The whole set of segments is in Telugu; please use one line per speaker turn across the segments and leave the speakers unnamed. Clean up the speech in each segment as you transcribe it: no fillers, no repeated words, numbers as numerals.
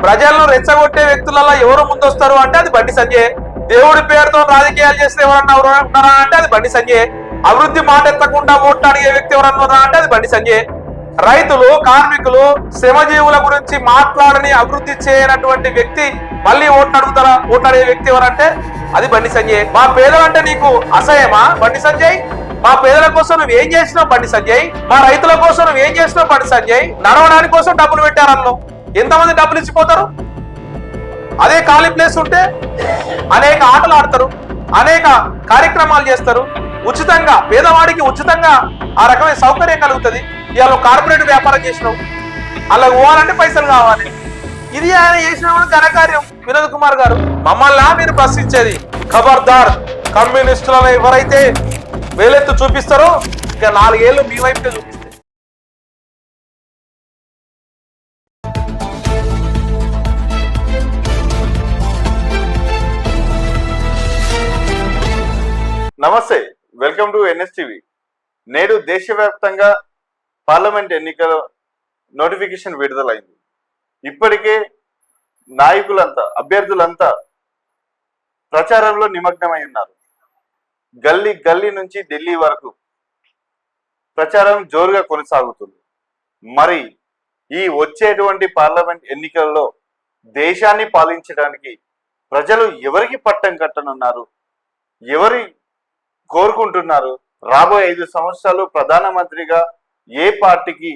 ప్రజలను రెచ్చగొట్టే వ్యక్తులలో ఎవరు ముందొస్తారు అంటే అది బండి సంజయ్. దేవుడి పేరుతో రాజకీయాలు చేస్తే ఎవరన్నా ఉన్నారా అంటే అది బండి సంజయ్. అభివృద్ధి మాట ఎత్తకుండా ఓట్లు అడిగే వ్యక్తి ఎవరన్నా ఉన్నారా అంటే అది బండి సంజయ్. రైతులు, కార్మికులు, శ్రమజీవుల గురించి మాట్లాడని, అభివృద్ధి చేయనటువంటి వ్యక్తి మళ్ళీ ఓట్లు అడుగుతారా? ఓట్లు అడిగే వ్యక్తి ఎవరంటే అది బండి సంజయ్. మా పేదలంటే నీకు అసహ్యమా బండి సంజయ్? మా పేదల కోసం నువ్వు ఏం చేసినావు బండి సంజయ్? మా రైతుల కోసం నువ్వు ఏం చేసినావు బండి సంజయ్? నడవడానికి కోసం డబ్బులు పెట్టారన్ను, ఎంతమంది డబ్బులు ఇచ్చిపోతారు? అదే ఖాళీ ప్లేస్ ఉంటే అనేక ఆటలు ఆడతారు, అనేక కార్యక్రమాలు చేస్తారు. ఉచితంగా పేదవాడికి ఉచితంగా ఆ రకమైన సౌకర్యం కలుగుతుంది. ఇవాళ కార్పొరేట్ వ్యాపారం చేసినావు, అలా పోవాలంటే పైసలు కావాలి. ఇది ఆయన చేసిన ఘనకార్యం. వినోద్ కుమార్ గారు, మమ్మల్ని మీరు ప్రశ్నించేది ఖబర్దార్. కమ్యూనిస్టులను ఎవరైతే వేలెత్తు చూపిస్తారో ఇక 4 ఏళ్ళు మీ వైపుకే చూపిస్తారు.
నమస్తే, వెల్కమ్ టు ఎన్ఎస్టీవీ. నేడు దేశవ్యాప్తంగా పార్లమెంట్ ఎన్నికల నోటిఫికేషన్ విడుదలైంది. ఇప్పటికే నాయకులంతా, అభ్యర్థులంతా ప్రచారంలో నిమగ్నమై ఉన్నారు. గల్లీ గల్లీ నుంచి ఢిల్లీ వరకు ప్రచారం జోరుగా కొనసాగుతుంది. మరి ఈ వచ్చేటువంటి పార్లమెంట్ ఎన్నికల్లో దేశాన్ని పాలించడానికి ప్రజలు ఎవరికి పట్టం కట్టనున్నారు, ఎవరి కోరుకుంటున్నారు, రాబోయే 5 సంవత్సరాలు ప్రధానమంత్రిగా ఏ పార్టీకి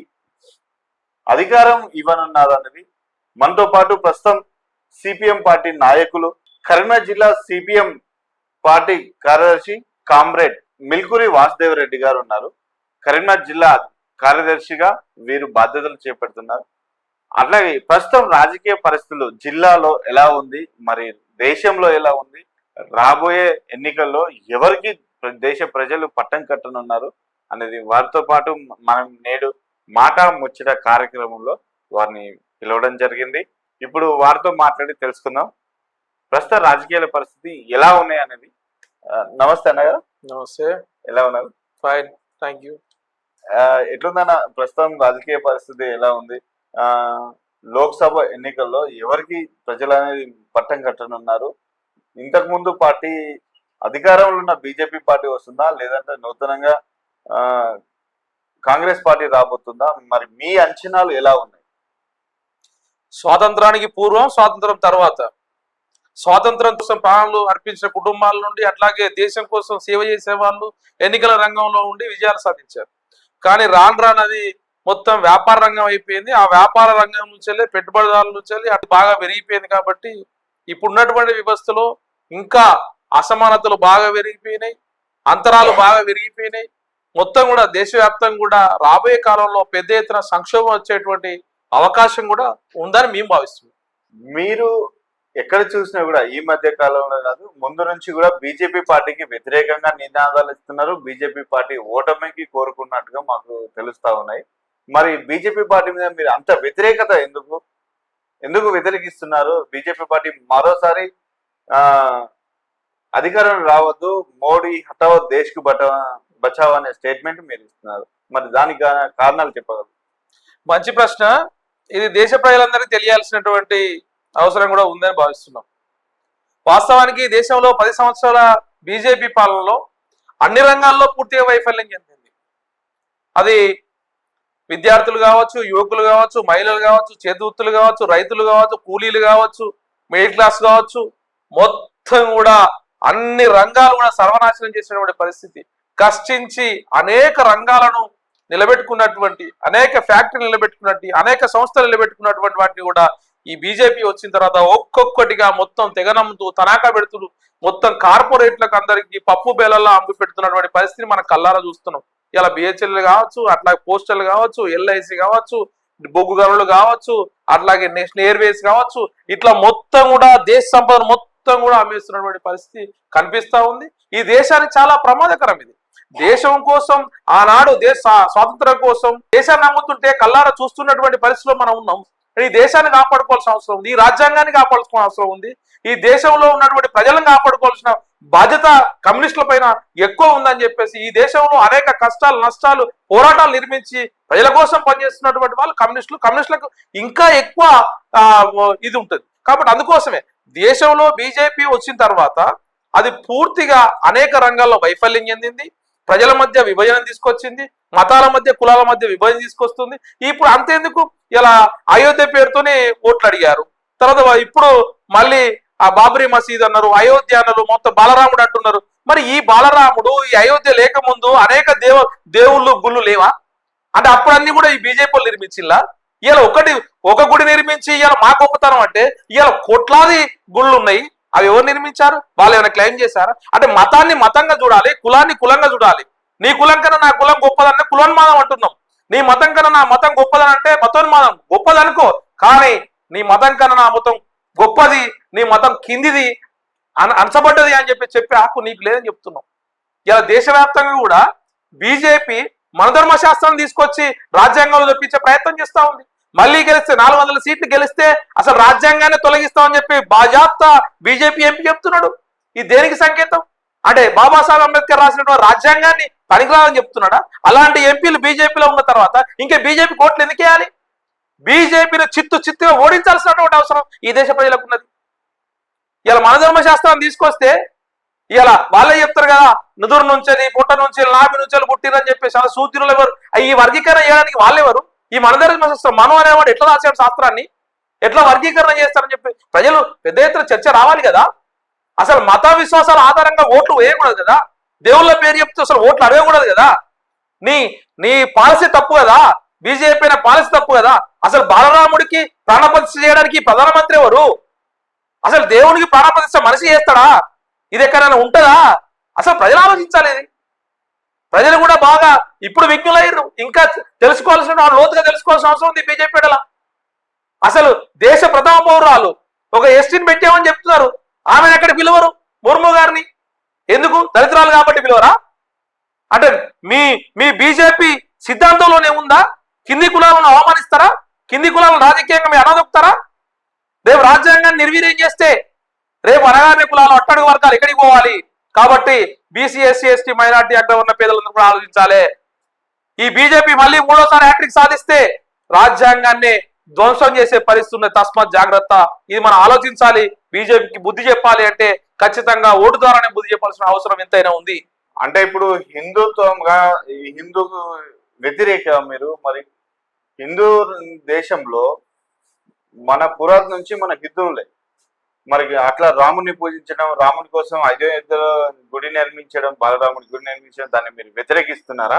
అధికారం ఇవ్వనున్నారు అన్నది మనతో పాటు ప్రస్తుతం సిపిఎం పార్టీ నాయకులు, కరీంనగర్ జిల్లా సిపిఎం పార్టీ కార్యదర్శి కామ్రేడ్ మిల్కూరి వాసుదేవ్ రెడ్డి గారు ఉన్నారు. కరీంనగర్ జిల్లా కార్యదర్శిగా వీరు బాధ్యతలు చేపడుతున్నారు. అట్లాగే ప్రస్తుతం రాజకీయ పరిస్థితులు జిల్లాలో ఎలా ఉంది, మరి దేశంలో ఎలా ఉంది, రాబోయే ఎన్నికల్లో ఎవరికి దేశ ప్రజలు పట్టం కట్టనున్నారు అనేది వారితో పాటు మనం నేడు మాట ముచ్చట కార్యక్రమంలో వారిని పిలవడం జరిగింది. ఇప్పుడు వారితో మాట్లాడి తెలుసుకుందాం ప్రస్తుత రాజకీయాల పరిస్థితి ఎలా ఉన్నాయి అనేది. నమస్తే అన్నగారు.
నమస్తే,
ఎలా ఉన్నారు?
Fine, thank you.
ఎట్లుందన్న ప్రస్తుతం రాజకీయ పరిస్థితి ఎలా ఉంది? లోక్సభ ఎన్నికల్లో ఎవరికి ప్రజలు అనేది పట్టం కట్టనున్నారు? ఇంతకు ముందు పార్టీ అధికారంలో ఉన్న బీజేపీ పార్టీ వస్తుందా, లేదంటే నూతనంగా కాంగ్రెస్ పార్టీ రాబోతుందా? మరి మీ అంచనాలు ఎలా ఉన్నాయి?
స్వాతంత్రానికి పూర్వం, స్వాతంత్రం తర్వాత, స్వాతంత్రం కోసం ప్రాణాలు అర్పించిన కుటుంబాల నుండి, అట్లాగే దేశం కోసం సేవ చేసే వాళ్ళు ఎన్నికల రంగంలో ఉండి విజయాలు సాధించారు. కానీ రాను అది మొత్తం వ్యాపార రంగం అయిపోయింది. ఆ వ్యాపార రంగం నుంచి వెళ్ళి, పెట్టుబడిదారుల నుంచి వెళ్ళి అటు బాగా పెరిగిపోయింది. కాబట్టి ఇప్పుడున్నటువంటి వ్యవస్థలో ఇంకా అసమానతలు బాగా పెరిగిపోయినాయి, అంతరాలు బాగా పెరిగిపోయినాయి. మొత్తం కూడా దేశవ్యాప్తంగా కూడా రాబోయే కాలంలో పెద్ద ఎత్తున సంక్షోభం వచ్చేటువంటి అవకాశం కూడా ఉందని మేము భావిస్తున్నాం.
మీరు ఎక్కడ చూసినా కూడా ఈ మధ్య కాలంలో కాదు, ముందు నుంచి కూడా బీజేపీ పార్టీకి వ్యతిరేకంగా నినాదాలు ఇస్తున్నారు. బీజేపీ పార్టీ ఓటమికి కోరుకున్నట్టుగా మాకు తెలుస్తా ఉన్నాయి. మరి బీజేపీ పార్టీ మీద మీరు అంత వ్యతిరేకత ఎందుకు వ్యతిరేకిస్తున్నారు? బీజేపీ పార్టీ మరోసారి అధికారం రావద్దు, మోడీ హటావో దేశ్ కు బచావ్ అనే స్టేట్మెంట్ మీరు ఇస్తున్నారు. మరి దానికి కారణాలు చెప్పగలరు?
మంచి ప్రశ్న. ఇది దేశ ప్రజలందరికీ తెలియాల్సినటువంటి అవసరం కూడా ఉందని భావిస్తున్నాం. వాస్తవానికి దేశంలో 10 సంవత్సరాల బీజేపీ పాలనలో అన్ని రంగాల్లో పూర్తిగా వైఫల్యం చెందింది. అది విద్యార్థులు కావచ్చు, యువకులు కావచ్చు, మహిళలు కావచ్చు, చేతివృత్తులు కావచ్చు, రైతులు కావచ్చు, కూలీలు కావచ్చు, మిడిల్ క్లాస్ కావచ్చు, మొత్తం కూడా అన్ని రంగాలు కూడా సర్వనాశనం చేసినటువంటి పరిస్థితి. కష్టించి అనేక రంగాలను నిలబెట్టుకున్నటువంటి, అనేక ఫ్యాక్టరీలు నిలబెట్టుకున్నట్టు, అనేక సంస్థలు నిలబెట్టుకున్నటువంటి వాటిని కూడా ఈ బీజేపీ వచ్చిన తర్వాత ఒక్కొక్కటిగా మొత్తం తెగనమ్ముతూ, తనాఖా పెడుతూ, మొత్తం కార్పొరేట్లకు అందరికీ పప్పు బేలల్లో అమ్మి పెడుతున్నటువంటి పరిస్థితిని మనం కల్లారా చూస్తున్నాం. ఇలా బిహెచ్ఎల్ కావచ్చు, అట్లాగే పోస్టల్ కావచ్చు, ఎల్ఐసి కావచ్చు, బొగ్గు గనులు కావచ్చు, అట్లాగే నేషనల్ ఎయిర్వేస్ కావచ్చు, ఇట్లా మొత్తం కూడా దేశ సంపదను మొత్తం కూడా అమ్మేస్తున్నటువంటి పరిస్థితి కనిపిస్తా ఉంది. ఈ దేశానికి చాలా ప్రమాదకరం. ఇది దేశం కోసం, ఆనాడు దేశ స్వాతంత్రం కోసం దేశాన్ని నమ్ముతుంటే కల్లారా చూస్తున్నటువంటి పరిస్థితిలో మనం ఉన్నాం. ఈ దేశాన్ని కాపాడుకోవాల్సిన అవసరం ఉంది, ఈ రాజ్యాంగాన్ని కాపాడుకోవాల్సిన అవసరం ఉంది, ఈ దేశంలో ఉన్నటువంటి ప్రజలను కాపాడుకోవాల్సిన బాధ్యత కమ్యూనిస్టుల పైన ఎక్కువ ఉందని చెప్పేసి ఈ దేశంలో అనేక కష్టాలు నష్టాలు పోరాటాలు నిర్మించి ప్రజల కోసం పనిచేస్తున్నటువంటి వాళ్ళు కమ్యూనిస్టులకు ఇంకా ఎక్కువ ఇది ఉంటుంది. కాబట్టి అందుకోసమే దేశంలో బీజేపీ వచ్చిన తర్వాత అది పూర్తిగా అనేక రంగాల్లో వైఫల్యం చెందింది, ప్రజల మధ్య విభజన తీసుకొచ్చింది, మతాల మధ్య కులాల మధ్య విభజన తీసుకొస్తుంది. ఇప్పుడు అంతేందుకు ఇలా అయోధ్య పేరుతోనే ఓట్లు అడిగారు, తర్వాత ఇప్పుడు మళ్ళీ ఆ బాబ్రీ మసీద్ అన్నారు, అయోధ్య అన్నారు, మొత్తం బాలరాముడు అంటున్నారు. మరి ఈ బాలరాముడు ఈ అయోధ్య లేకముందు అనేక దేవుళ్ళు గుళ్ళు లేవా? అంటే అప్పుడు అన్ని కూడా ఈ బీజేపీ నిర్మించిల్లా? ఇలా ఒక గుడి నిర్మించి ఇలా మా గొప్పతనం అంటే ఇలా కోట్లాది గుళ్ళు ఉన్నాయి, అవి ఎవరు నిర్మించారు? వాళ్ళు ఏమైనా క్లెయిమ్ చేశారా? అంటే మతాన్ని మతంగా చూడాలి, కులాన్ని కులంగా చూడాలి. నీ కులం కన్నా నా కులం గొప్పదన్న కులోన్మాదం అంటున్నాం, నీ మతం కన్నా నా మతం గొప్పదని అంటే మతోన్మాదం. గొప్పదనుకో, కానీ నీ మతం కన్నా నా మతం గొప్పది, నీ మతం కిందిది అనసబడ్డది అని చెప్పే హక్కు నీకు లేదని చెప్తున్నాం. ఇలా దేశవ్యాప్తంగా కూడా బీజేపీ మనధర్మ శాస్త్రాన్ని తీసుకొచ్చి రాజ్యాంగంలో తెప్పించే ప్రయత్నం చేస్తా ఉంది. మళ్ళీ గెలిస్తే 400 సీట్లు గెలిస్తే అసలు రాజ్యాంగాన్ని తొలగిస్తామని చెప్పి బాజాప్తా బీజేపీ ఎంపీ చెప్తున్నాడు. ఇది దేనికి సంకేతం? అంటే బాబాసాహెబ్ అంబేద్కర్ రాసినటువంటి రాజ్యాంగాన్ని పనికిరాదని చెప్తున్నాడా? అలాంటి ఎంపీలు బీజేపీలో ఉన్న తర్వాత ఇంకా బీజేపీ కోట్లు ఎందుకు వేయాలి? బీజేపీని చిత్తుగా ఓడించాల్సినటువంటి అవసరం ఈ దేశ ప్రజలకు ఉన్నది. ఇలా మనధర్మ శాస్త్రాన్ని తీసుకొస్తే ఇలా వాళ్ళే చెప్తారు కదా, నుదురు నుంచి పుట్ట నుంచి నాభి నుంచి పుట్టిరని చెప్పేసి అలా సూత్రులు ఎవరు? ఈ వర్గీకరణ చేయడానికి వాళ్ళెవరు? ఈ మనధర్మ శాస్త్రం మను అనేవాడు ఎట్లా రాశాడు శాస్త్రాన్ని, ఎట్లా వర్గీకరణ చేస్తారని చెప్పి ప్రజలు పెద్ద ఎత్తున చర్చ రావాలి కదా. అసలు మత విశ్వాసాల ఆధారంగా ఓట్లు వేయకూడదు కదా, దేవుళ్ళ పేరు చెప్తే అసలు ఓట్లు అడగకూడదు కదా. నీ పాలసీ తప్పు కదా, బీజేపీ పాలసీ తప్పు కదా. అసలు బాలరాముడికి ప్రాణప్రతిష్ఠ చేయడానికి ప్రధానమంత్రి ఎవరు? అసలు దేవునికి ప్రాణప్రతిష్ఠ మనిషి చేస్తాడా? ఇది ఎక్కడైనా ఉంటుందా? అసలు ప్రజలు ఆలోచించాలి. ప్రజలు కూడా బాగా ఇప్పుడు విజ్ఞులయ్యారు, ఇంకా తెలుసుకోవాల్సిన లోతుగా తెలుసుకోవాల్సిన అవసరం ఉంది బీజేపీ. అసలు దేశ ప్రథమ పౌరాలు ఒక ఎస్టీని పెట్టామని చెప్తున్నారు, ఆమెను ఎక్కడ పిలువరు? ముర్ము గారిని ఎందుకు? దళితురాలు కాబట్టి పిలువరా? అంటే మీ బీజేపీ సిద్ధాంతంలోనే ఉందా? కింది కులాలను అవమానిస్తారా? కింది కులాలను రాజకీయంగా మీరు అనదొక్కుతారా? రేపు రాజ్యాంగాన్ని నిర్వీర్యం చేస్తే రేపు అనగానే కులాలు అట్టడుగు వర్గాలు ఎక్కడికి పోవాలి? కాబట్టి బీసీ ఎస్సీ ఎస్టీ మైనార్టీ అక్కడ ఉన్న పేదలందరూ కూడా ఆలోచించాలి. ఈ బీజేపీ మళ్ళీ 3వ హ్యాట్రిక్ సాధిస్తే రాజ్యాంగాన్ని ధ్వంసం చేసే పరిస్థితి ఉంది. తస్మాత్ జాగ్రత్త. ఇది మనం ఆలోచించాలి. బీజేపీకి బుద్ధి చెప్పాలి అంటే ఖచ్చితంగా ఓటు ద్వారానే బుద్ధి చెప్పాల్సిన అవసరం ఎంతైనా ఉంది.
అంటే ఇప్పుడు హిందుత్వంగా హిందూ వ్యతిరేక మీరు మరి హిందూ దేశంలో మన పురాతన నుంచి మన హిందువులే మరి అట్లా రాముని పూజించడం, రాముని కోసం అయోధ్యలో గుడి నిర్మించడం, బాలరాముడి గుడి నిర్మించడం, దాన్ని మీరు వ్యతిరేకిస్తున్నారా?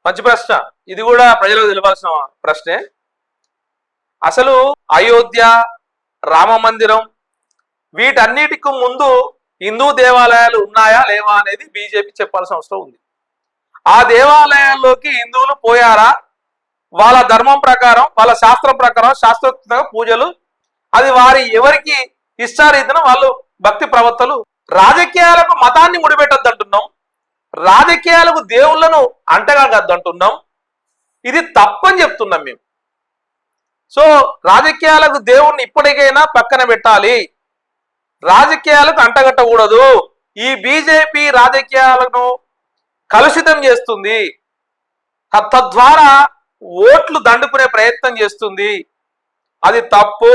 మంచి ప్రశ్న. ఇది కూడా ప్రజలకు తెలియాల్సిన ప్రశ్నే. అసలు అయోధ్య, రామ మందిరం వీటన్నిటికి ముందు హిందూ దేవాలయాలు ఉన్నాయా లేవా అనేది బీజేపీ చెప్పాల్సిన అవసరం ఉంది. ఆ దేవాలయాల్లోకి హిందువులు పోయారా? వాళ్ళ ధర్మం ప్రకారం, వాళ్ళ శాస్త్రం ప్రకారం శాస్త్రోక్తంగా పూజలు, అది వారి ఎవరికి ఇష్టారీతిన వాళ్ళు భక్తి ప్రవర్తలు. రాజకీయాలకు మతాన్ని ముడిపెట్టద్దు అంటున్నాం, రాజకీయాలకు దేవుళ్లను అంటగద్దంటున్నాం. ఇది తప్పని చెప్తున్నాం మేము. సో రాజకీయాలకు దేవుణ్ణి ఇప్పటికైనా పక్కన పెట్టాలి, రాజకీయాలకు అంటగట్టకూడదు. ఈ బీజేపీ రాజకీయాలను కలుషితం చేస్తుంది, తద్వారా ఓట్లు దండుకునే ప్రయత్నం చేస్తుంది. అది తప్పు.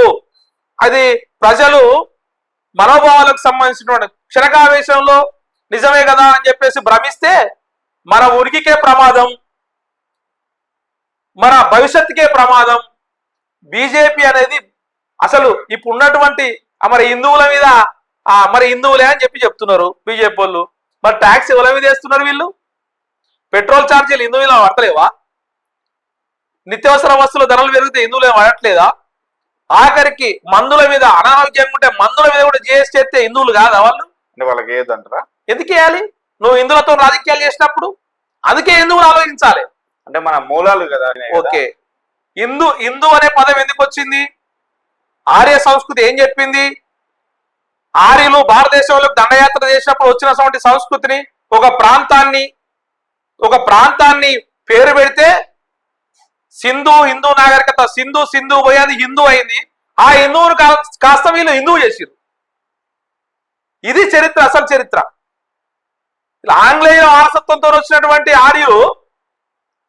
అది ప్రజలు మనోభావాలకు సంబంధించినటువంటి క్షణకావేశంలో నిజమే కదా అని చెప్పేసి భ్రమిస్తే మన ఉనికికే ప్రమాదం, మన భవిష్యత్తుకే ప్రమాదం. బీజేపీ అనేది అసలు ఇప్పుడు ఉన్నటువంటి మరి హిందువుల మీద మరి హిందువులే అని చెప్తున్నారు బీజేపీ వాళ్ళు. మరి ట్యాక్స్ ఎవరి మీద వేస్తున్నారు వీళ్ళు? పెట్రోల్ ఛార్జీలు హిందువుల పడతలేవా? నిత్యావసర వస్తువుల ధరలు పెరిగితే హిందువులు పడట్లేదా? ఆఖరికి మందుల మీద అనారోగ్యంగా ఉంటే మందుల మీద కూడా జిఎస్టీ ఎత్తే హిందువులు కాదా వాళ్ళు?
వాళ్ళకి ఏదంటారా?
ఎందుకు వేయాలి? నువ్వు హిందువులతో రాజకీయాలు చేసినప్పుడు అందుకే హిందువులు ఆలోచించాలి.
అంటే మన మూలాలు కదా.
ఓకే, హిందూ అనే పదం ఎందుకు వచ్చింది? ఆర్య సంస్కృతి ఏం చెప్పింది? ఆర్యులు భారతదేశంలో దండయాత్ర చేసినప్పుడు వచ్చినటువంటి సంస్కృతిని, ఒక ప్రాంతాన్ని పేరు పెడితే హిందూ నాగరికత సింధు పోయి అది హిందూ అయింది. ఆ హిందువును కాస్త వీళ్ళు హిందువు చేసిరు. ఇది చరిత్ర, అసలు చరిత్ర. ఆంగ్లేయ వారసత్వంతో వచ్చినటువంటి ఆర్యులు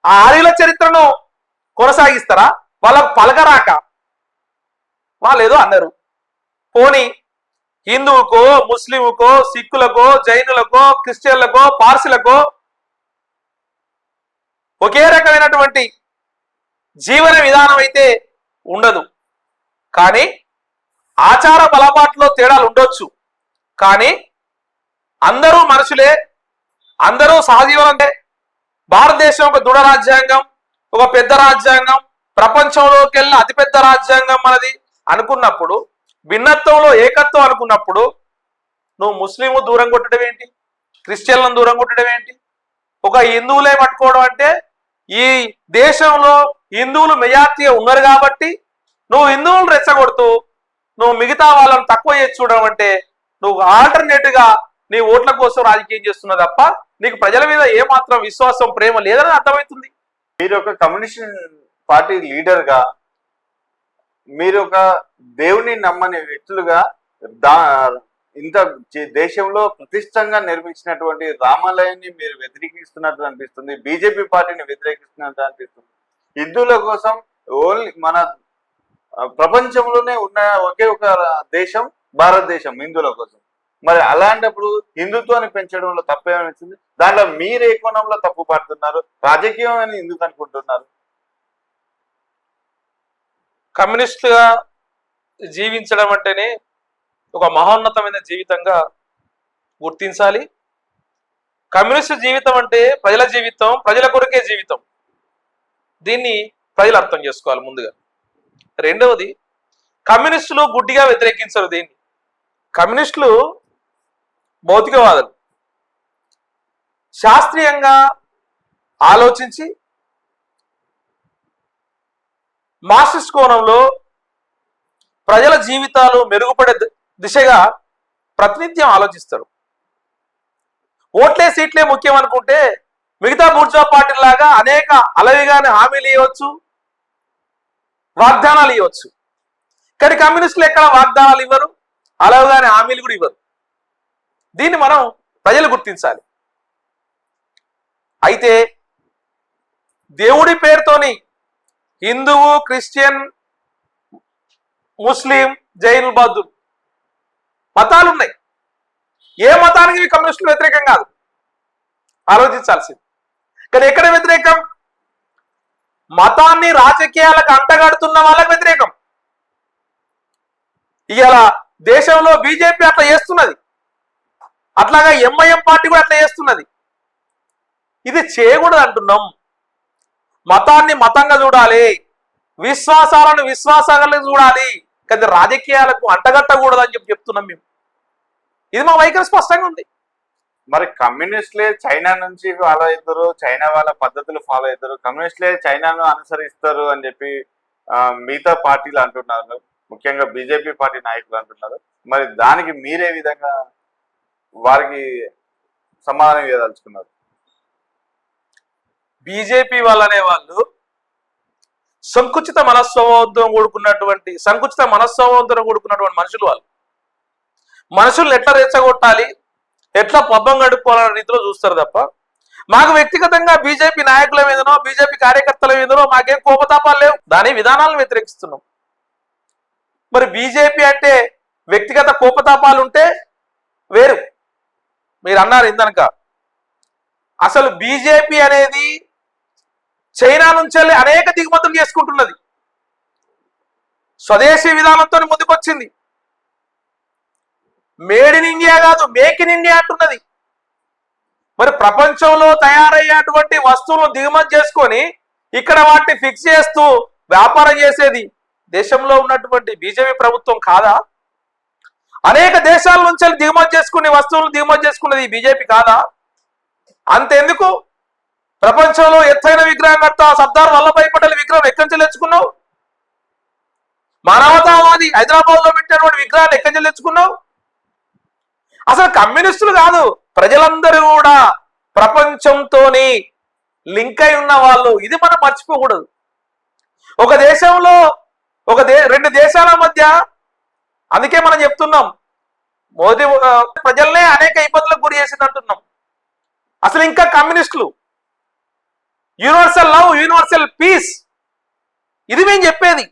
ఆ ఆర్యుల చరిత్రను కొనసాగిస్తారా? వాళ్ళకు పలకరాక వాళ్ళు ఏదో అన్నారు. పోనీ హిందువుకో, ముస్లింకో, సిక్కులకో, జైనులకో, క్రిస్టియన్లకో, పార్సీలకో ఒకే రకమైనటువంటి జీవన విధానం అయితే ఉండదు. కానీ ఆచార బలపాట్లో తేడాలు ఉండొచ్చు. కానీ అందరూ మనుషులే, అందరూ సహజీవనంటే. భారతదేశం ఒక దృఢ రాజ్యాంగం, ఒక పెద్ద రాజ్యాంగం, ప్రపంచంలోకి వెళ్ళిన అతిపెద్ద రాజ్యాంగం మనది అనుకున్నప్పుడు, భిన్నత్వంలో ఏకత్వం అనుకున్నప్పుడు నువ్వు ముస్లింలు దూరం కొట్టడం ఏంటి? క్రిస్టియన్లను దూరం కొట్టడం ఏంటి? ఒక హిందువులే పట్టుకోవడం అంటే ఈ దేశంలో హిందువులు మెజార్టీగా ఉన్నారు కాబట్టి నువ్వు హిందువులు రెచ్చగొడుతూ నువ్వు మిగతా వాళ్ళని తక్కువ చేసి చూడడం అంటే నువ్వు ఆల్టర్నేట్ గా నీ ఓట్ల కోసం రాజకీయం చేస్తున్నావు తప్ప నీకు ప్రజల మీద ఏమాత్రం విశ్వాసం, ప్రేమ లేదని అర్థమవుతుంది.
మీరు ఒక కమ్యూనిస్ట్ పార్టీ లీడర్ గా, మీరు ఒక దేవుని నమ్మని వ్యక్తులుగా ఇంత దేశంలో ప్రతిష్టంగా నిర్మించినటువంటి రామాలయాన్ని మీరు వ్యతిరేకిస్తున్నట్టు అనిపిస్తుంది, బీజేపీ పార్టీని వ్యతిరేకిస్తున్నట్టు అనిపిస్తుంది. హిందువుల కోసం ఓన్లీ మన ప్రపంచంలోనే ఉన్న ఒకే ఒక దేశం భారతదేశం హిందువుల కోసం. మరి అలాంటప్పుడు హిందుత్వాన్ని పెంచడంలో తప్పేమనిస్తుంది? దాంట్లో మీరు ఏ కోణంలో తప్పు పడుతున్నారు? రాజకీయం అని ఎందుకు అనుకుంటున్నారు?
కమ్యూనిస్టుగా జీవించడం అంటేనే ఒక మహోన్నతమైన జీవితంగా గుర్తించాలి. కమ్యూనిస్టు జీవితం అంటే ప్రజల జీవితం, ప్రజల కొరకే జీవితం. దీన్ని ప్రజలు అర్థం చేసుకోవాలి ముందుగా. రెండవది, కమ్యూనిస్టులు గుడ్డిగా వ్యతిరేకించరు దీన్ని. కమ్యూనిస్టులు భౌతికవాదులు, శాస్త్రీయంగా ఆలోచించి మార్క్సిస్ట్ కోణంలో ప్రజల జీవితాలు మెరుగుపడే దిశగా ప్రతినిత్యం ఆలోచిస్తారు. ఓట్లే సీట్లే ముఖ్యం అనుకుంటే మిగతా బూర్జువా పార్టీలాగా అనేక అలవిగానే హామీలు ఇవ్వచ్చు, వాగ్దానాలు ఇవ్వచ్చు. కానీ కమ్యూనిస్టులు ఎక్కడ వాగ్దానాలు ఇవ్వరు, అలవిగానే హామీలు కూడా ఇవ్వరు. దీన్ని మనం ప్రజలు గుర్తించాలి. అయితే దేవుడి పేరుతోని హిందువు, క్రిస్టియన్, ముస్లిం, జైను, బౌద్ధులు మతాలు ఉన్నాయి. ఏ మతానికి కమ్యూనిస్టులు వ్యతిరేకం కాదు, ఆలోచించాల్సింది. కానీ ఎక్కడ వ్యతిరేకం? మతాన్ని రాజకీయాలకు అంటగడుతున్న వాళ్ళకి వ్యతిరేకం. ఇలా దేశంలో బీజేపీ అట్లా చేస్తున్నది, అట్లాగా ఎంఐఎం పార్టీ కూడా అట్లా చేస్తున్నది. ఇది చేయకూడదు అంటున్నాం. మతాన్ని మతంగా చూడాలి, విశ్వాసాలను విశ్వాసాలను చూడాలి, కానీ రాజకీయాలకు అంటగట్టకూడదు అని చెప్తున్నాం మేము. ఇది మా వైఖరి స్పష్టంగా ఉంది.
మరి కమ్యూనిస్టులే చైనా నుంచి ఫాలో అవుతారు, చైనా వాళ్ళ పద్ధతులు ఫాలో అవుతారు, కమ్యూనిస్టులే చైనాను అనుసరిస్తారు అని చెప్పి మిగతా పార్టీలు అంటున్నారు, ముఖ్యంగా బీజేపీ పార్టీ నాయకులు అంటున్నారు. మరి దానికి మీరే విధంగా వారికి సమాధానం ఇవ్వదలుచుకున్నారు?
బీజేపీ వాళ్ళనే వాళ్ళు సంకుచిత మనస్వభావంతో కూడుకున్నటువంటి మనుషులు. వాళ్ళు మనుషుల్ని ఎట్లా రెచ్చగొట్టాలి, ఎట్లా పబ్బం గడుపుకోవాలనే రీతిలో చూస్తారు తప్ప మాకు వ్యక్తిగతంగా బీజేపీ నాయకుల మీదనో బీజేపీ కార్యకర్తల మీదనో మాకేం కోపతాపాలు లేవు. దాని విధానాలను వ్యతిరేకిస్తున్నాం. మరి బీజేపీ అంటే వ్యక్తిగత కోపతాపాలు ఉంటే వేరు. మీరు అన్నారు ఇందనక, అసలు బీజేపీ అనేది చైనా నుంచి అనేక దిగుమతులు చేసుకుంటున్నది, స్వదేశీ విధానంతో ముందుకొచ్చింది. మేడ్ ఇన్ ఇండియా కాదు, మేక్ ఇన్ ఇండియా అంటున్నది. మరి ప్రపంచంలో తయారయ్యేటువంటి వస్తువులను దిగుమతి చేసుకొని ఇక్కడ వాటిని ఫిక్స్ చేస్తూ వ్యాపారం చేసేది దేశంలో ఉన్నటువంటి బీజేపీ ప్రభుత్వం కాదా? అనేక దేశాల నుంచి దిగుమతి చేసుకునే వస్తువులను దిగుమతి చేసుకున్నది బీజేపీ కాదా? అంతెందుకు, ప్రపంచంలో ఎత్తైన విగ్రహం కడతా సర్దార్ వల్లభాయ్ పటేల్ విగ్రహం ఎక్కడి నుంచి తెచ్చుకున్నావు? మానవతావాది హైదరాబాద్ లో పెట్టినటువంటి విగ్రహాన్ని ఎక్కడి నుంచి తెచ్చుకున్నావు? అసలు కమ్యూనిస్టులు కాదు, ప్రజలందరూ కూడా ప్రపంచంతోని లింక్ అయి ఉన్న వాళ్ళు. ఇది మనం మర్చిపోకూడదు. ఒక దేశంలో రెండు దేశాల మధ్య, అందుకే మనం చెప్తున్నాం మోదీ ప్రజల్నే అనేక ఇబ్బందులకు గురి చేసింది అంటున్నాం. అసలు ఇంకా కమ్యూనిస్టులు యూనివర్సల్ లవ్, యూనివర్సల్ పీస్, ఇది మేము చెప్పేది.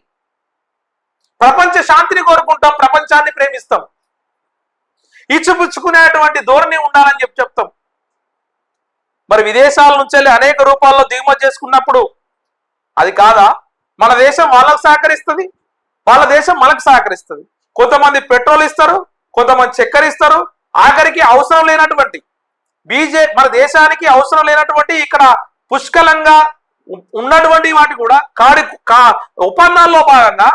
ప్రపంచ శాంతిని కోరుకుంటాం, ప్రపంచాన్ని ప్రేమిస్తాం, ఇచ్చిపుచ్చుకునేటువంటి ధోరణి ఉండాలని చెప్తాం. మరి విదేశాల నుంచి అనేక రూపాల్లో దిగుమతి చేసుకున్నప్పుడు అది కాదా? మన దేశం వాళ్ళకు సహకరిస్తుంది, వాళ్ళ దేశం మనకు సహకరిస్తుంది. కొంతమంది పెట్రోల్ ఇస్తారు, కొంతమంది చక్కెర ఇస్తారు. ఆఖరికి అవసరం లేనటువంటి మన దేశానికి అవసరం లేనటువంటి ఇక్కడ పుష్కలంగా ఉన్నటువంటి వాటి కూడా ఒప్పందాల్లో భాగంగా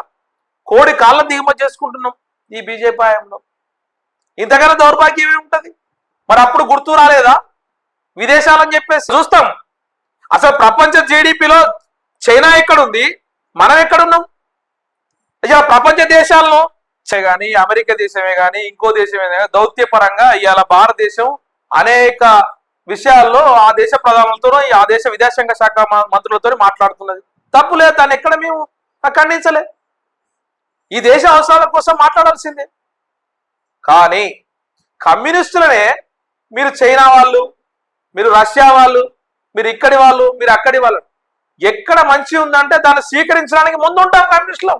కోడి కాళ్ళను దిగుమతి చేసుకుంటున్నాం ఈ బీజేపీ హయాంలో. ఇంతకన్నా దౌర్భాగ్యం ఏముంటది? మరి అప్పుడు గుర్తు రాలేదా? విదేశాలని చెప్పేసి చూస్తాం. అసలు ప్రపంచ జీడిపిలో చైనా ఎక్కడుంది, మనం ఎక్కడున్నాం? ఇక ప్రపంచ దేశాలను కానీ అమెరికా దేశమే కానీ ఇంకో దేశమే కానీ దౌత్యపరంగా ఇవాళ భారతదేశం అనేక విషయాల్లో ఆ దేశ ప్రధానులతోనూ ఆ దేశ విదేశాంగ శాఖ మంత్రులతో మాట్లాడుతున్నది. తప్పు లేదు, దాన్ని ఎక్కడ మేము ఖండించలే. ఈ దేశ అవసరాల కోసం మాట్లాడాల్సిందే. కానీ కమ్యూనిస్టులనే మీరు చైనా వాళ్ళు, మీరు రష్యా వాళ్ళు, మీరు ఇక్కడి వాళ్ళు, మీరు అక్కడి వాళ్ళు, ఎక్కడ మంచి ఉందంటే దాన్ని స్వీకరించడానికి ముందు ఉంటాం కమ్యూనిస్టులు.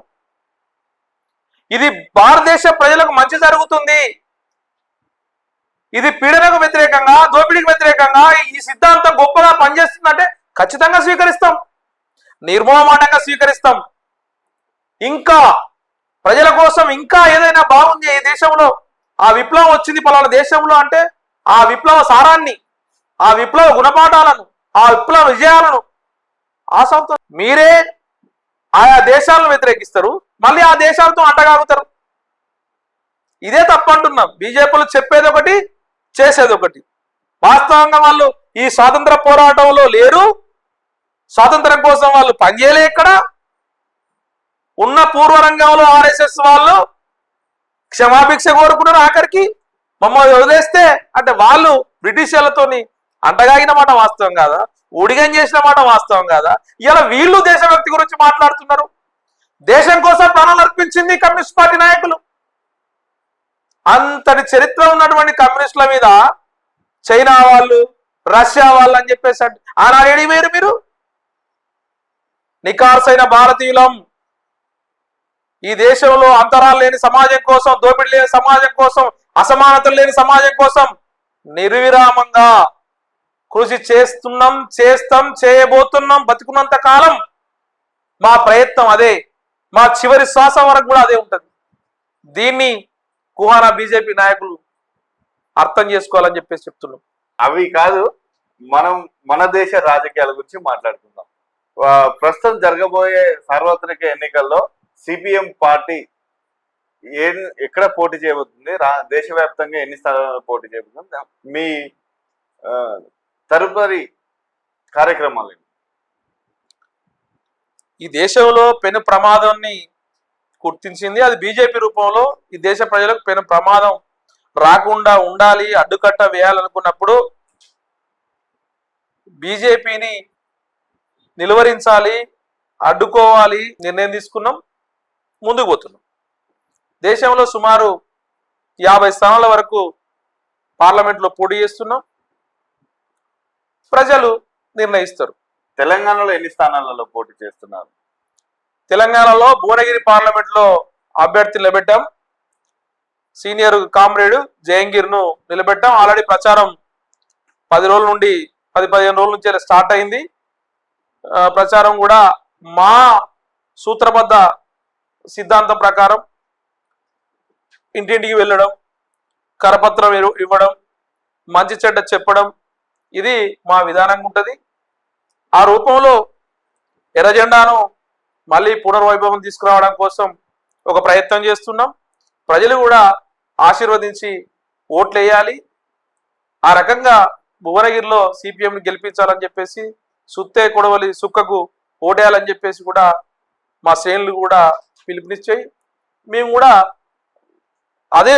ఇది భారతదేశ ప్రజలకు మంచి జరుగుతుంది, ఇది పీడనకు వ్యతిరేకంగా, దోపిడీకి వ్యతిరేకంగా ఈ సిద్ధాంతం గొప్పగా పనిచేస్తుందంటే ఖచ్చితంగా స్వీకరిస్తాం, నిర్మోహమాటంగా స్వీకరిస్తాం. ఇంకా ప్రజల కోసం ఇంకా ఏదైనా బాగుంది ఈ దేశంలో, ఆ విప్లవం వచ్చింది పలానా దేశంలో అంటే ఆ విప్లవ సారాన్ని, ఆ విప్లవ గుణపాఠాలను, ఆ విప్లవ విజయాలను ఆశంతో మీరే ఆయా దేశాలను వ్యతిరేకిస్తారు, మళ్ళీ ఆ దేశాలతో అంటగాగుతారు. ఇదే తప్పంటున్నాం. బీజేపీలు చెప్పేది ఒకటి, చేసేది ఒకటి. వాస్తవంగా వాళ్ళు ఈ స్వాతంత్ర పోరాటంలో లేరు, స్వాతంత్రం కోసం వాళ్ళు పనిచేయలే. ఇక్కడ ఉన్న పూర్వరంగంలో ఆర్ఎస్ఎస్ వాళ్ళు క్షమాభిక్ష కోరుకున్నారు. ఆఖరికి మమ్మల్ని వదిలేస్తే అంటే వాళ్ళు బ్రిటిష్ వాళ్ళతోని అంటగాగిన మాట వాస్తవం కాదా? ఊడిగం చేసిన మాట వాస్తవం కాదా? ఇలా వీళ్ళు దేశభక్తి గురించి మాట్లాడుతున్నారు. దేశం కోసం ప్రాణాలు అర్పించింది కమ్యూనిస్ట్ పార్టీ నాయకులు. అంతటి చరిత్ర ఉన్నటువంటి కమ్యూనిస్టుల మీద చైనా వాళ్ళు, రష్యా వాళ్ళు అని చెప్పేసి ఆనాడేడి మీరు నికార్సైన భారతీయులం, ఈ దేశంలో అంతరాలు లేని సమాజం కోసం, దోపిడీ లేని సమాజం కోసం, అసమానతలు లేని సమాజం కోసం నిర్విరామంగా కృషి చేస్తున్నాం, చేస్తాం, చేయబోతున్నాం. బతుకున్నంత కాలం మా ప్రయత్నం అదే, మా చివరి శ్వాస వరకు కూడా అదే ఉంటుంది. దీన్ని కుహానా బీజేపీ నాయకులు అర్థం చేసుకోవాలని చెప్పేసి చెప్తున్నాం.
అవి కాదు, మనం మన దేశ రాజకీయాల గురించి మాట్లాడుకుందాం. ప్రస్తుతం జరగబోయే సార్వత్రిక ఎన్నికల్లో సిపిఎం పార్టీ ఎక్కడ పోటీ చేయబోతుంది, దేశవ్యాప్తంగా ఎన్ని స్థానాల్లో పోటీ చేయబోతుంది, మీ తదుపరి కార్యక్రమాలు?
ఈ దేశంలో పెను ప్రమాదాన్ని గుర్తించింది అది బీజేపీ రూపంలో. ఈ దేశ ప్రజలకు పెను ప్రమాదం రాకుండా ఉండాలి, అడ్డుకట్ట వేయాలనుకున్నప్పుడు బీజేపీని నిలువరించాలి, అడ్డుకోవాలి నిర్ణయం తీసుకున్నాం, ముందుకు పోతున్నాం. దేశంలో సుమారు 50 స్థానాల వరకు పార్లమెంట్లో పోటీ చేస్తున్నాం, ప్రజలు నిర్ణయిస్తారు.
తెలంగాణలో ఎన్ని స్థానాలలో పోటీ చేస్తున్నారు?
తెలంగాణలో భువనగిరి పార్లమెంట్ లో అభ్యర్థి నిలబెట్టాం, సీనియర్ కామ్రేడ్ జయంగిర్ను నిలబెట్టాం. ఆల్రెడీ ప్రచారం 10 నుండి 15 రోజుల నుంచి స్టార్ట్ అయింది. ప్రచారం కూడా మా సూత్రబద్ధ సిద్ధాంతం ప్రకారం ఇంటింటికి వెళ్ళడం, కరపత్రం ఇవ్వడం, మంచి చెడ్డ చెప్పడం, ఇది మా విధానంగా ఉంటుంది. ఆ రూపంలో ఎర్రజెండాను మళ్ళీ పునర్వైభవం తీసుకురావడం కోసం ఒక ప్రయత్నం చేస్తున్నాం. ప్రజలు కూడా ఆశీర్వదించి ఓట్లు వేయాలి. ఆ రకంగా భువనగిరిలో సిపిఎంని గెలిపించాలని చెప్పేసి, సుత్తే కొడవలి సుక్కకు ఓటేయాలని చెప్పేసి కూడా మా శ్రేణులు కూడా పిలుపునిచ్చాయి. మేము కూడా అదే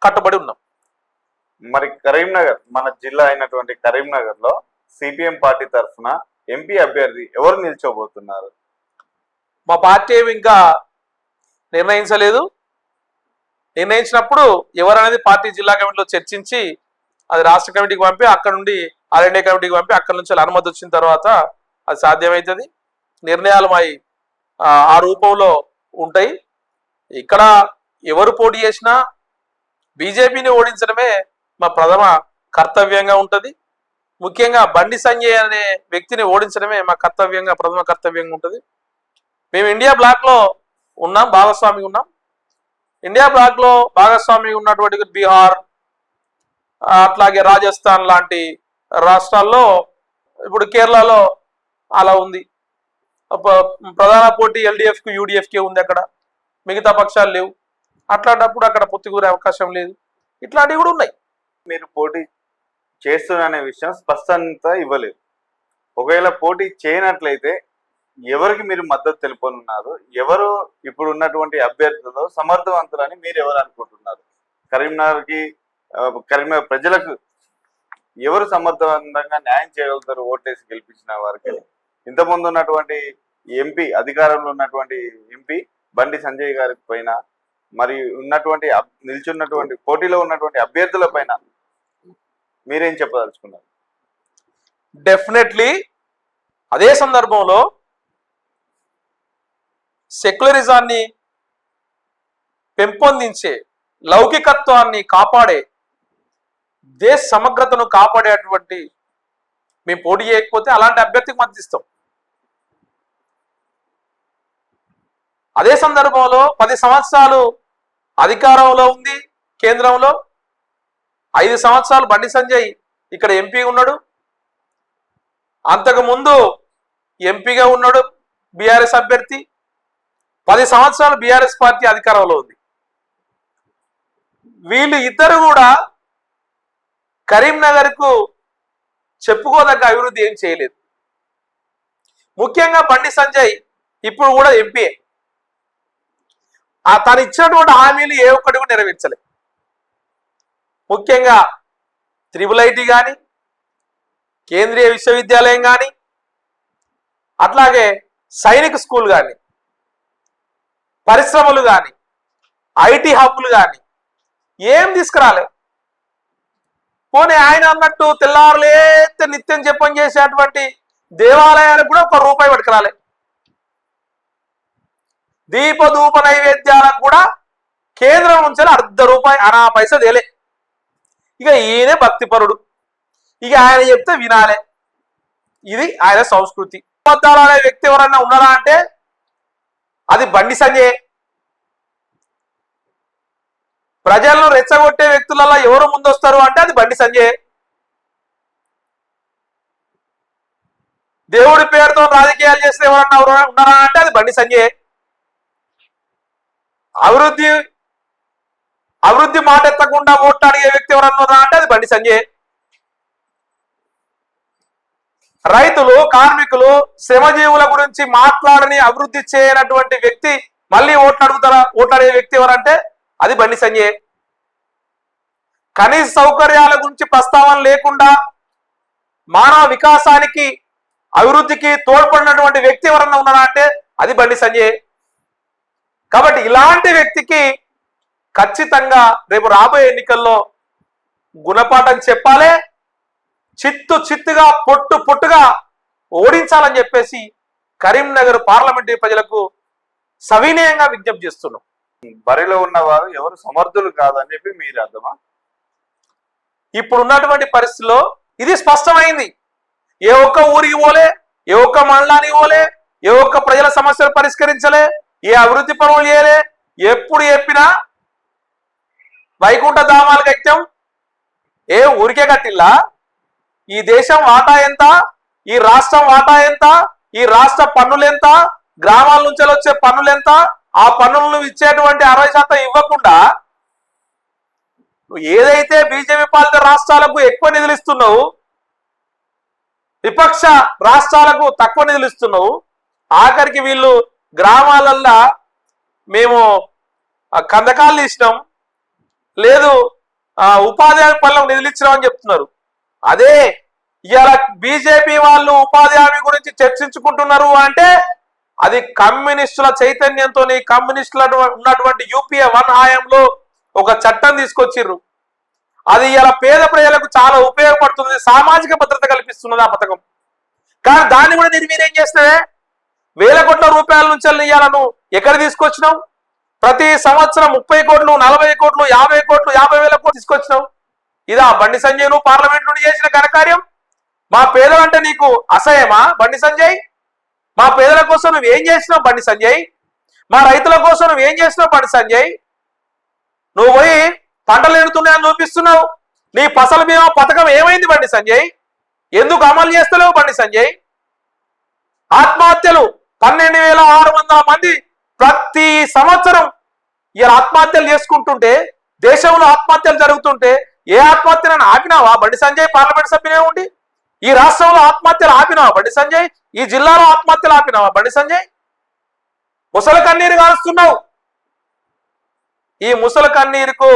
కట్టుబడి ఉన్నాం.
మరి కరీంనగర్, మన జిల్లా అయినటువంటి కరీంనగర్ లో సిపిఎం పార్టీ తరఫున ఎంపీ అభ్యర్థి ఎవరు నిల్చోబోతున్నారు?
మా పార్టీ ఏమి ఇంకా నిర్ణయించలేదు. నిర్ణయించినప్పుడు ఎవరనేది పార్టీ జిల్లా కమిటీలో చర్చించి అది రాష్ట్ర కమిటీకి పంపి అక్కడ నుండి ఆర్ఎండ్ఏ కమిటీకి పంపి అక్కడ నుంచి అనుమతి వచ్చిన తర్వాత అది సాధ్యమవుతుంది. నిర్ణయాలు ఆ రూపంలో ఉంటాయి. ఇక్కడ ఎవరు పోటీ చేసినా బీజేపీని ఓడించడమే మా ప్రథమ కర్తవ్యంగా ఉంటుంది. ముఖ్యంగా బండి సంజయ్ అనే వ్యక్తిని ఓడించడమే మా ప్రథమ కర్తవ్యంగా ఉంటుంది. మేము ఇండియా బ్లాక్లో ఉన్నాం, భాగస్వామి ఉన్నాం. ఇండియా బ్లాక్లో భాగస్వామి ఉన్నటువంటి బీహార్, అట్లాగే రాజస్థాన్ లాంటి రాష్ట్రాల్లో, ఇప్పుడు కేరళలో అలా ఉంది. ప్రధాన పోటీ ఎల్డిఎఫ్కి యూడిఎఫ్కి ఉంది, అక్కడ మిగతా పక్షాలు లేవు. అట్లాంటప్పుడు అక్కడ పొత్తుకూరే అవకాశం లేదు. ఇట్లాంటివి కూడా ఉన్నాయి.
మీరు పోటీ చేస్తున్న విషయం స్పష్టంగా ఇవ్వలేదు. ఒకవేళ పోటీ చేయనట్లయితే ఎవరికి మీరు మద్దతు తెలుపనున్నారు? ఎవరు ఇప్పుడు ఉన్నటువంటి అభ్యర్థులు సమర్థవంతులని మీరు ఎవరు అనుకుంటున్నారు? కరీంనగర్ ప్రజలకు ఎవరు సమర్థవంతంగా న్యాయం చేయగలుగుతారు ఓటేసి గెలిపించిన వారికి? ఇంతకుముందు ఉన్నటువంటి ఎంపీ, అధికారంలో ఉన్నటువంటి ఎంపీ బండి సంజయ్ గారి పైన, మరి నిల్చున్నటువంటి పోటీలో ఉన్నటువంటి అభ్యర్థుల పైన మీరేం చెప్పదలుచుకున్నారు?
డెఫినెట్లీ అదే సందర్భంలో సెక్యులరిజాన్ని పెంపొందించే, లౌకికత్వాన్ని కాపాడే, దేశ సమగ్రతను కాపాడేటువంటి మేము పోటీ చేయకపోతే అలాంటి అభ్యర్థికి మద్దతిస్తాం. అదే సందర్భంలో 10 సంవత్సరాలు అధికారంలో ఉంది కేంద్రంలో, 5 సంవత్సరాలు బండి సంజయ్ ఇక్కడ ఎంపీ ఉన్నాడు, అంతకుముందు ఎంపీగా ఉన్నాడు బీఆర్ఎస్ అభ్యర్థి. 10 సంవత్సరాలు బీఆర్ఎస్ పార్టీ అధికారంలో ఉంది. వీళ్ళు ఇద్దరు కూడా కరీంనగర్కు చెప్పుకోదగ్గ అభివృద్ధి ఏం చేయలేదు. ముఖ్యంగా బండి సంజయ్ ఇప్పుడు కూడా ఎంపీ, తను ఇచ్చినటువంటి హామీలు ఏ ఒక్కటి కూడా నెరవేర్చలేదు. ముఖ్యంగా IIIT కానీ, కేంద్రీయ విశ్వవిద్యాలయం కానీ, అట్లాగే సైనిక స్కూల్ కానీ, పరిశ్రమలు కానీ, ఐటీ హబ్లు కానీ ఏం తీసుకురాలే. పోనీ ఆయన అన్నట్టు తెల్లారులేస్తే నిత్యం జపం చేసేటువంటి దేవాలయాలకు కూడా ₹1 పట్టుకురాలే. దీపధూప నైవేద్యాలకు కూడా కేంద్రం నుంచి ₹0.5 అనా పైసా తేలే. ఇక ఈయనే భక్తిపరుడు, ఇక ఆయన చెప్తే వినాలే. ఇది ఆయన సంస్కృతి. అబద్ధాలు అనే వ్యక్తి ఎవరన్నా ఉన్నారా అంటే అది బండి సంజయ్. ప్రజలను రెచ్చగొట్టే వ్యక్తులలో ఎవరు ముందొస్తారు అంటే అది బండి సంజయ్. దేవుడి పేరుతో రాజకీయాలు చేస్తే ఎవరన్నా ఉన్నారా అంటే అది బండి సంజయ్. అభివృద్ధి మాట ఎత్తకుండా ఓట్లు అడిగే వ్యక్తి ఎవరన్నా ఉన్నారా అంటే అది బండి సంజయ్. రైతులు, కార్మికులు, శ్రమజీవుల గురించి మాట్లాడని, అభివృద్ధి చేయనటువంటి వ్యక్తి మళ్ళీ ఓట్లు అడిగే వ్యక్తి ఎవరంటే అది బండి సంజయ్. కనీస సౌకర్యాల గురించి ప్రస్తావన లేకుండా మానవ వికాసానికి, అభివృద్ధికి తోడ్పడినటువంటి వ్యక్తి ఎవరన్నా ఉన్నారా అంటే అది బండి సంజయ్. కాబట్టి ఇలాంటి వ్యక్తికి ఖచ్చితంగా రేపు రాబోయే ఎన్నికల్లో గుణపాఠం చెప్పాలి, చిత్తుగా పొట్టుగా ఓడించాలని చెప్పేసి కరీంనగర్ పార్లమెంటరీ ప్రజలకు సవినయంగా విజ్ఞప్తి చేస్తున్నాం.
బరిలో ఉన్నవారు ఎవరు సమర్థులు కాదని చెప్పి మీరు అర్థమా?
ఇప్పుడు ఉన్నటువంటి పరిస్థితుల్లో ఇది స్పష్టమైంది. ఏ ఒక్క ఊరికి పోలే, ఏ ఒక్క మండలానికి పోలే, ఏ ఒక్క ప్రజల సమస్యలు పరిష్కరించలే, ఏ అభివృద్ధి పనులు చేయలే. ఎప్పుడు చెప్పినా వైకుంఠ ధామాలు కట్టాం, ఏ ఊరికే కట్టిల్లా? ఈ దేశం వాటా ఎంత, ఈ రాష్ట్రం వాటా ఎంత, ఈ రాష్ట్ర పన్నులు ఎంత, గ్రామాల నుంచి వచ్చే పన్నులు ఎంత, ఆ పన్నులను ఇచ్చేటువంటి 60% ఇవ్వకుండా ఏదైతే బీజేపీ పాలిత రాష్ట్రాలకు ఎక్కువ నిధులు ఇస్తున్నావు, విపక్ష రాష్ట్రాలకు తక్కువ నిధులు ఇస్తున్నావు. ఆఖరికి వీళ్ళు గ్రామాలల్లో మేము కందకాలు ఇచ్చినాం, లేదు ఉపాధి హామీ పనులకు నిధులు ఇచ్చినామని చెప్తున్నారు. అదే ఇవాళ బీజేపీ వాళ్ళు ఉపాధి హామీ గురించి చర్చించుకుంటున్నారు అంటే అది కమ్యూనిస్టుల చైతన్యంతో కమ్యూనిస్టుల ఉన్నటువంటి యూపీఏ 1 హాయంలో ఒక చట్టం తీసుకొచ్చిర్రు. అది ఇలా పేద ప్రజలకు చాలా ఉపయోగపడుతుంది, సామాజిక భద్రత కల్పిస్తున్నది ఆ పథకం. కానీ దాన్ని కూడా నిర్వీర్యం చేస్తావే. వేల కోట్ల రూపాయల నుంచి ఇవాళ నువ్వు ఎక్కడ తీసుకొచ్చినావు? ప్రతి సంవత్సరం 30 కోట్లు, 40 కోట్లు, 50 కోట్లు, 50,000 కోట్లు తీసుకొచ్చినావు. ఇదా బండి సంజయ్ నువ్వు పార్లమెంట్ నుండి చేసిన ఘనకార్యం? మా పేదలంటే నీకు అసహ్యమా బండి సంజయ్? మా పేదల కోసం నువ్వు ఏం చేసినావు బండి సంజయ్? మా రైతుల కోసం నువ్వు ఏం చేసినావు బండి సంజయ్? నువ్వు పోయి పంటలు ఎండుతున్నాయని చూపిస్తున్నావు. నీ ఫసల్ బీమా పథకం ఏమైంది బండి సంజయ్? ఎందుకు అమలు చేస్తలేవు బండి సంజయ్? ఆత్మహత్యలు 12,600 మంది ప్రతి సంవత్సరం ఇలా ఆత్మహత్యలు చేసుకుంటుంటే, దేశంలో ఆత్మహత్యలు జరుగుతుంటే ఏ ఆత్మహత్యలను ఆపినావా బండి సంజయ్? పార్లమెంట్ సభ్యునే ఉండి ఈ రాష్ట్రంలో ఆత్మహత్యలు ఆపినావా బండి సంజయ్? ఈ జిల్లాలో ఆత్మహత్యలు ఆపినావా బండి సంజయ్? ముసలి కన్నీరు కారుస్తున్నావు. ఈ ముసలి కన్నీరుకు,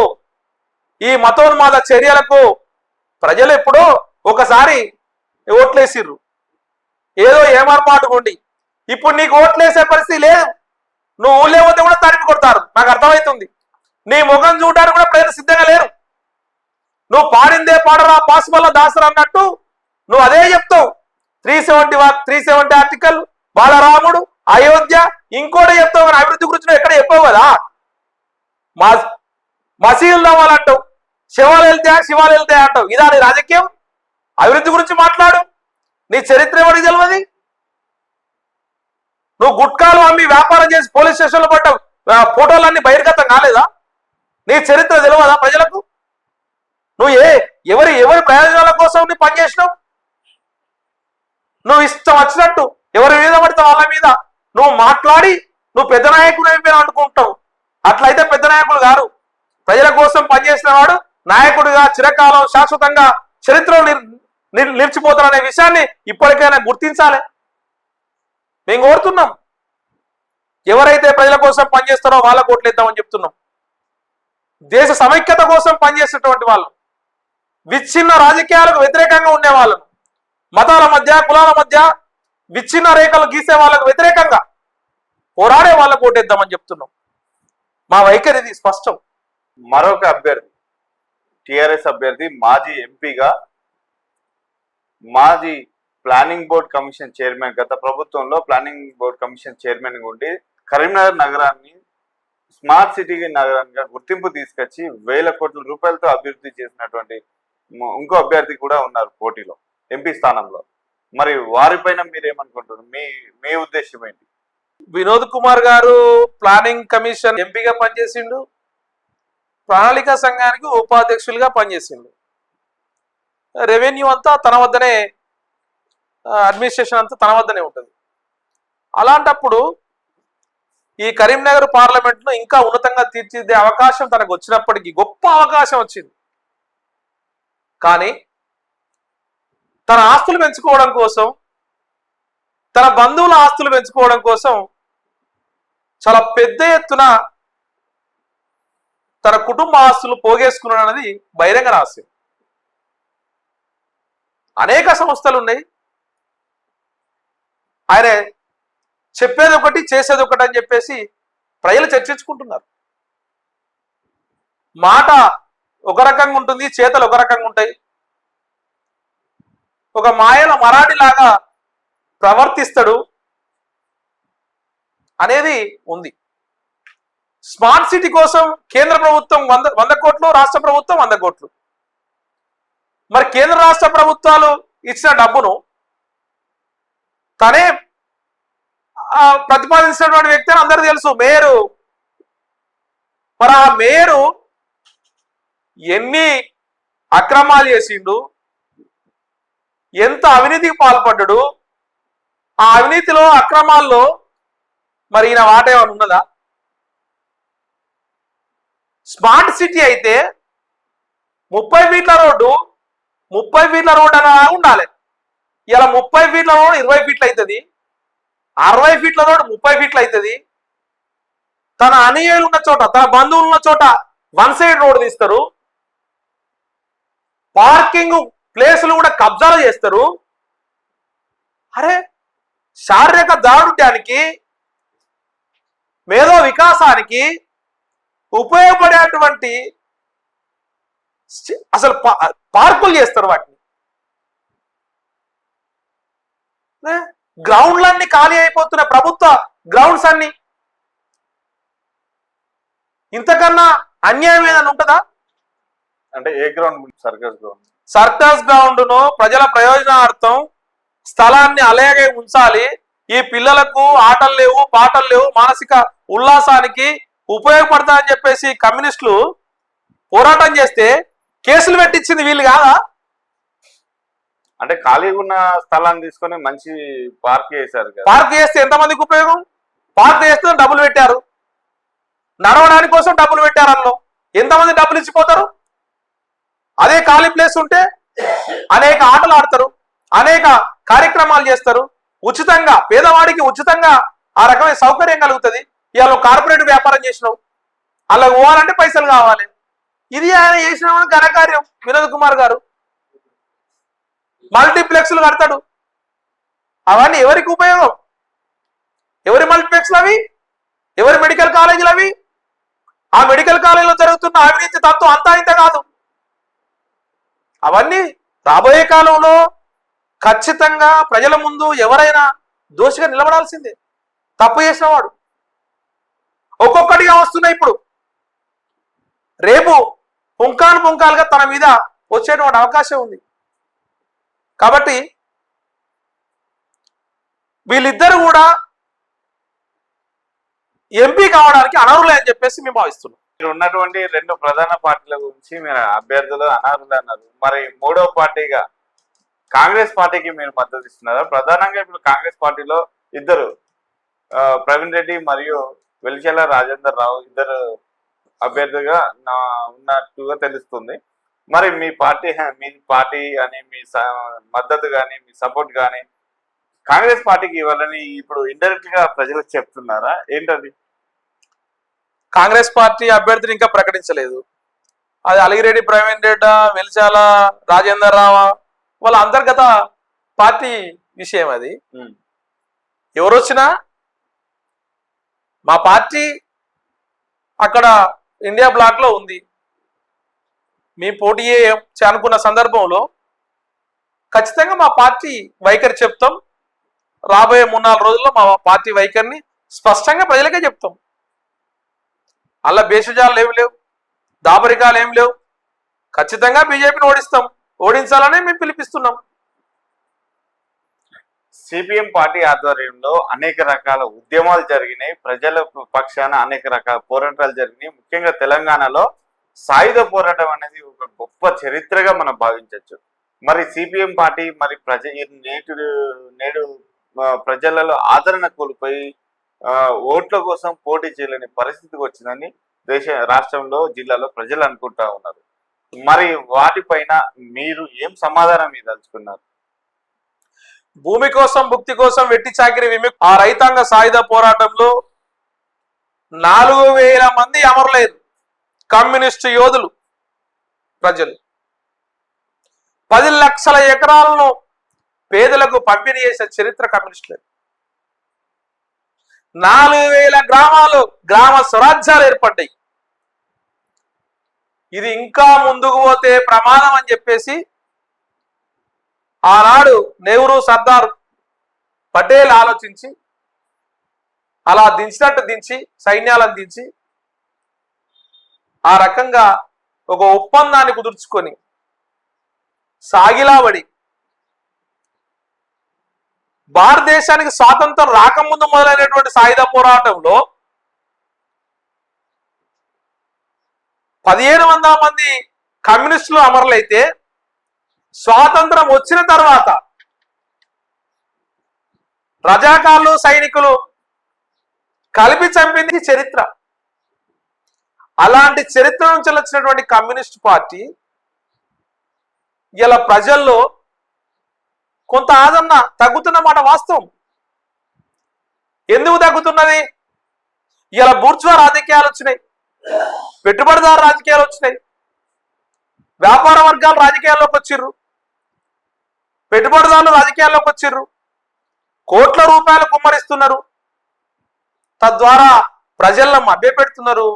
ఈ మతోన్మాద చర్యలకు ప్రజలు ఎప్పుడో ఒకసారి ఓట్లేసిర్రు, ఏదో ఏమర్పాటుకోండి. ఇప్పుడు నీకు ఓట్లేసే పరిస్థితి లేదు. నువ్వు ఊళ్ళో పోతే కూడా తరిమి కొడతారు, నాకు అర్థమవుతుంది. నీ ముఖం చూడడానికి కూడా ప్రజలు సిద్ధంగా లేరు. నువ్వు పాడిందే పాడరా పాసుమల్ల దాసరా అన్నట్టు నువ్వు అదే చెప్తావు. 370 ఆర్టికల్, బాలరాముడు, అయోధ్య, ఇంకోటి చెప్తావు. కానీ అభివృద్ధి గురించి నువ్వు ఎక్కడ చెప్పావు కదా. మసీదులు నవ్వాలంటావు, శివాలు వెళ్తాయి అంటావు. ఇదా నీ రాజకీయం? అభివృద్ధి గురించి మాట్లాడు. నీ చరిత్ర ఎవరికి తెలియదు. నువ్వు గుట్కాలు అమ్మి వ్యాపారం చేసి పోలీస్ స్టేషన్లో పడ్డ ఫోటోలన్నీ బహిర్గతం కాలేదా? నీ చరిత్ర తెలియదా ప్రజలకు? నువ్వు ఎవరి ప్రయోజనాల కోసం నువ్వు పనిచేసినావు? నువ్వు ఇష్టం వచ్చినట్టు ఎవరి మీద పడితే వాళ్ళ మీద నువ్వు మాట్లాడి నువ్వు పెద్ద నాయకుడు అయిపోయినా అనుకుంటావు. అట్లయితే పెద్ద నాయకుడు గారు. ప్రజల కోసం పనిచేసిన వాడు నాయకుడిగా చిరకాలం శాశ్వతంగా చరిత్రలో నిలిచిపోతారనే విషయాన్ని ఇప్పటికైనా గుర్తించాలి. మేము కోరుతున్నాం, ఎవరైతే ప్రజల కోసం పనిచేస్తారో వాళ్ళకు ఓట్లేద్దామని చెప్తున్నాం. దేశ సమైక్యత కోసం పనిచేసేటువంటి వాళ్ళు, విచ్ఛిన్న రాజకీయాలకు వ్యతిరేకంగా ఉండే వాళ్ళను, మతాల మధ్య కులాల మధ్య విచ్ఛిన్న రేఖలు గీసే వాళ్ళకు వ్యతిరేకంగా పోరాడే వాళ్ళకు ఓటేద్దామని చెప్తున్నాం. మా వైఖరి ఇది స్పష్టం.
మరొక అభ్యర్థి, టిఆర్ఎస్ అభ్యర్థి, మాజీ ఎంపీగా, మాజీ ప్లానింగ్ బోర్డ్ కమిషన్ చైర్మన్, గత ప్రభుత్వంలో ప్లానింగ్ బోర్డ్ కమిషన్ చైర్మన్ ఉండి కరీంనగర్ నగరాన్ని స్మార్ట్ సిటీ నగరంగా గుర్తింపు తీసుకొచ్చి 1,000 కోట్ల రూపాయలతో అభివృద్ధి చేసినటువంటి ఇంకో అభ్యర్థి కూడా ఉన్నారు పోటీలో ఎంపీ స్థానంలో. మరి వారిపైన మీరేమనుకుంటారు? మీ ఉద్దేశం ఏంటి?
వినోద్ కుమార్ గారు ప్లానింగ్ కమిషన్ ఎంపీగా పనిచేసిండు, ప్రణాళిక సంఘానికి ఉపాధ్యక్షులుగా పనిచేసిండు. రెవెన్యూ అంతా తన వద్దనే, అడ్మినిస్ట్రేషన్ అంతా తన వద్దనే ఉంటుంది. అలాంటప్పుడు ఈ కరీంనగర్ పార్లమెంట్ను ఇంకా ఉన్నతంగా తీర్చిదిద్దే అవకాశం తనకు వచ్చినప్పటికీ, గొప్ప అవకాశం వచ్చింది. కానీ తన ఆస్తులు పెంచుకోవడం కోసం, తన బంధువుల ఆస్తులు పెంచుకోవడం కోసం చాలా పెద్ద ఎత్తున తన కుటుంబ ఆస్తులు పోగేసుకున్నాడు అనేది బహిరంగ రహస్యం. అనేక సంస్థలు ఉన్నాయి. ఆయన చెప్పేది ఒకటి చేసేది ఒకటి అని చెప్పేసి ప్రజలు చర్చించుకుంటున్నారు. మాట ఒక రకంగా ఉంటుంది, చేతలు ఒక రకంగా ఉంటాయి. ఒక మాయల మరాఠీ లాగా ప్రవర్తిస్తాడు అనేది ఉంది. స్మార్ట్ సిటీ కోసం కేంద్ర ప్రభుత్వం 100 కోట్లు, రాష్ట్ర ప్రభుత్వం 100 కోట్లు. మరి కేంద్ర రాష్ట్ర ప్రభుత్వాలు ఇచ్చిన డబ్బును తనే ప్రతిపాదించినటువంటి వ్యక్తి అని అందరికీ తెలుసు, మేయరు. మరి ఆ మేయరు ఎన్ని అక్రమాలు చేసిండు, ఎంత అవినీతికి పాల్పడ్డాడు, ఆ అవినీతిలో అక్రమాల్లో మరి ఈయన వాట ఏమైనా ఉన్నదా? స్మార్ట్ సిటీ అయితే 30 ఫీట్ల రోడ్డు 30 ఫీట్ల రోడ్డు అలా ఉండాలి. ఇలా 30 ఫీట్ల రోడ్డు 20 ఫీట్లు అవుతుంది, 60 ఫీట్ల రోడ్డు 30 ఫీట్లు అవుతుంది. తన అనుయాయులు ఉన్న చోట, తన బంధువులు ఉన్న చోట 1 సైడ్ రోడ్డు తీస్తారు. పార్కింగ్ ప్లేసులు కూడా కబ్జాలు చేస్తారు. అరే, శారీరక దారుణ్యానికి మేధో వికాసానికి ఉపయోగపడేటువంటి అసలు పార్కులు చేస్తారు వాటిని. గ్రౌండ్లన్నీ ఖాళీ అయిపోతున్న ప్రభుత్వ గ్రౌండ్స్ అన్ని. ఇంతకన్నా అన్యాయం ఏదైనా ఉంటుందా?
అంటే ఏ ground? Circus ground.
Circus ground ను ప్రజల ప్రయోజనార్థం స్థలాన్ని అలాగే ఉంచాలి. ఈ పిల్లలకు ఆటలు లేవు, పాటలు లేవు, మానసిక ఉల్లాసానికి ఉపయోగపడతా అని చెప్పేసి కమ్యూనిస్టులు పోరాటం చేస్తే కేసులు పెట్టించింది వీళ్ళు కాదా?
అంటే ఖాళీగా ఉన్న స్థలాన్ని తీసుకొని మంచి పార్క్ చేశారు కదా.
పార్క్ చేస్తే ఎంతమందికి ఉపయోగం? పార్క్ చేస్తే డబ్బులు పెట్టారు, నడవడానికి కోసం డబ్బులు పెట్టారు. అందులో ఎంతమంది డబ్బులు ఇచ్చిపోతారు? అదే ఖాళీ ప్లేస్ ఉంటే అనేక ఆటలు ఆడతారు, అనేక కార్యక్రమాలు చేస్తారు. ఉచితంగా పేదవాడికి ఉచితంగా ఆ రకమైన సౌకర్యం కలుగుతుంది. ఇవాళ కార్పొరేట్ వ్యాపారం చేసినావు, అలా పోవాలంటే పైసలు కావాలి. ఇది ఆయన చేసిన ఘనకార్యం. వినోద్ కుమార్ గారు మల్టీప్లెక్స్లు కడతాడు. అవన్నీ ఎవరికి ఉపయోగం? ఎవరి మల్టీప్లెక్స్లు అవి? ఎవరి మెడికల్ కాలేజీలు అవి? ఆ మెడికల్ కాలేజీలో జరుగుతున్న అవినీతి తత్వం అంతా ఇంత కాదు. అవన్నీ రాబోయే కాలంలో ఖచ్చితంగా ప్రజల ముందు ఎవరైనా దోషిగా నిలబడాల్సిందే, తప్పు చేసిన వాడు. ఒక్కొక్కటిగా వస్తున్నాయి. ఇప్పుడు రేపు పుంకాలుగా తన మీద వచ్చేటువంటి అవకాశం ఉంది. కాబట్టి వీళ్ళిద్దరు కూడా ఎంపీ కావడానికి అనర్హులే అని చెప్పేసి మేము భావిస్తున్నాం.
మీరు ఉన్నటువంటి రెండు ప్రధాన పార్టీల గురించి మీరు అభ్యర్థులు అనర్హులు అన్నారు. మరి మూడవ పార్టీగా కాంగ్రెస్ పార్టీకి మీరు మద్దతు ఇస్తున్నారా? ప్రధానంగా ఇప్పుడు కాంగ్రెస్ పార్టీలో ఇద్దరు ప్రవీణ్ రెడ్డి మరియు వెలిచెల రాజేందర్ రావు ఇద్దరు అభ్యర్థిగా ఉన్నట్టుగా తెలుస్తుంది. మరి మీ పార్టీ అని మీ మద్దతు కానీ మీ సపోర్ట్ కానీ కాంగ్రెస్ పార్టీకి ఇవ్వాలని ఇప్పుడు ఇండైరెక్ట్ గా ప్రజలకు చెప్తున్నారా ఏంటది?
కాంగ్రెస్ పార్టీ అభ్యర్థిని ఇంకా ప్రకటించలేదు. అది అలిగిరెడ్డి ప్రవీణ్ రెడ్డి, వెలిచాల రాజేందర్ రావు వాళ్ళ అంతర్గత పార్టీ విషయం. అది ఎవరు వచ్చినా మా పార్టీ అక్కడ ఇండియా బ్లాక్ లో ఉంది, మీ పోటీ అనుకున్న సందర్భంలో ఖచ్చితంగా మా పార్టీ వైఖరి చెప్తాం. రాబోయే 3-4 రోజుల్లో మా పార్టీ వైఖరిని స్పష్టంగా ప్రజలకే చెప్తాం. అలా భేషజాలు ఏమి లేవు, దాపరికాలు ఏమి లేవు. ఖచ్చితంగా బీజేపీని ఓడిస్తాం, ఓడించాలని మేము పిలిపిస్తున్నాం.
సిపిఎం పార్టీ ఆధ్వర్యంలో అనేక రకాల ఉద్యమాలు జరిగినాయి, ప్రజల పక్షాన అనేక రకాల పోరాటాలు జరిగినాయి. ముఖ్యంగా తెలంగాణలో సాయుధ పోరాటం అనేది ఒక గొప్ప చరిత్రగా మనం భావించవచ్చు. మరి సిపిఎం పార్టీ మరి నేడు ప్రజలలో ఆదరణ కోల్పోయి ఓట్ల కోసం పోటీ చేయలేని పరిస్థితికి వచ్చిందని రాష్ట్రంలో జిల్లాలో ప్రజలు అనుకుంటా ఉన్నారు. మరి వాటిపైన మీరు ఏం సమాధానం ఇదలుచుకున్నారు?
భూమి కోసం భుక్తి కోసం వెట్టి చాకిరి విముక్తి ఆ రైతాంగ సాయుధ పోరాటంలో 4000 మంది అమరులయ్యారు. కమ్యూనిస్టు యోధులు, ప్రజలు 10 లక్షల ఎకరాలను పేదలకు పంపిణీ చేసే చరిత్ర కమ్యూనిస్టులు. 4000 గ్రామాలు గ్రామ స్వరాజ్యాలు ఏర్పడ్డాయి. ఇది ఇంకా ముందుకు పోతే ప్రమాదం అని చెప్పేసి ఆనాడు నెహ్రూ, సర్దార్ పటేల్ ఆలోచించి అలా దించినట్టు దించి సైన్యాలను దించి ఆ రకంగా ఒక ఒప్పందాన్ని కుదుర్చుకొని సాగిలాబడి భారతదేశానికి స్వాతంత్రం రాకముందు మొదలైనటువంటి సాయుధ పోరాటంలో 1500 మంది కమ్యూనిస్టులు అమరులైతే స్వాతంత్రం వచ్చిన తర్వాత రజాకార్లు, సైనికులు కలిపి చంపింది చరిత్ర. అలాంటి చరిత్ర నుంచి వచ్చినటువంటి కమ్యూనిస్ట్ పార్టీ ఇలా ప్రజల్లో కొంత ఆదరణ తగ్గుతున్నమాట వాస్తవం. ఎందుకు తగ్గుతున్నది? ఇలా బూర్జువా రాజకీయాలు వచ్చినాయి, పెట్టుబడిదారు రాజకీయాలు వచ్చినాయి, వ్యాపార వర్గాలు రాజకీయాల్లోకి వచ్చిర్రు, పెట్టుబడిదారులు రాజకీయాల్లోకి వచ్చిర్రు, కోట్ల రూపాయలు కుమ్మరిస్తున్నారు. తద్వారా ప్రజలను మభ్యపెడుతున్నారు.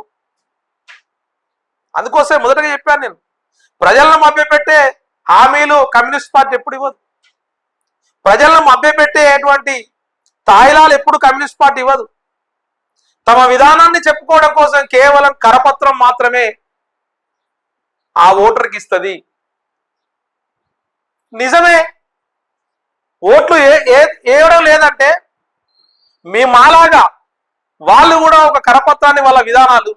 అందుకోసం మొదటగా చెప్పాను నేను, ప్రజలను మభ్యపెట్టే హామీలు కమ్యూనిస్ట్ పార్టీ ఎప్పుడు ఇవ్వదు. ప్రజలను మభ్యపెట్టేటువంటి తాయిలాలు ఎప్పుడు కమ్యూనిస్ట్ పార్టీ ఇవ్వదు. తమ విధానాన్ని చెప్పుకోవడం కోసం కేవలం కరపత్రం మాత్రమే ఆ ఓటర్కి ఇస్తుంది. నిజమే, ఓట్లు వేయడం లేదంటే మీ మాలాగా వాళ్ళు కూడా ఒక కరపత్రాన్ని వాళ్ళ విధానాలు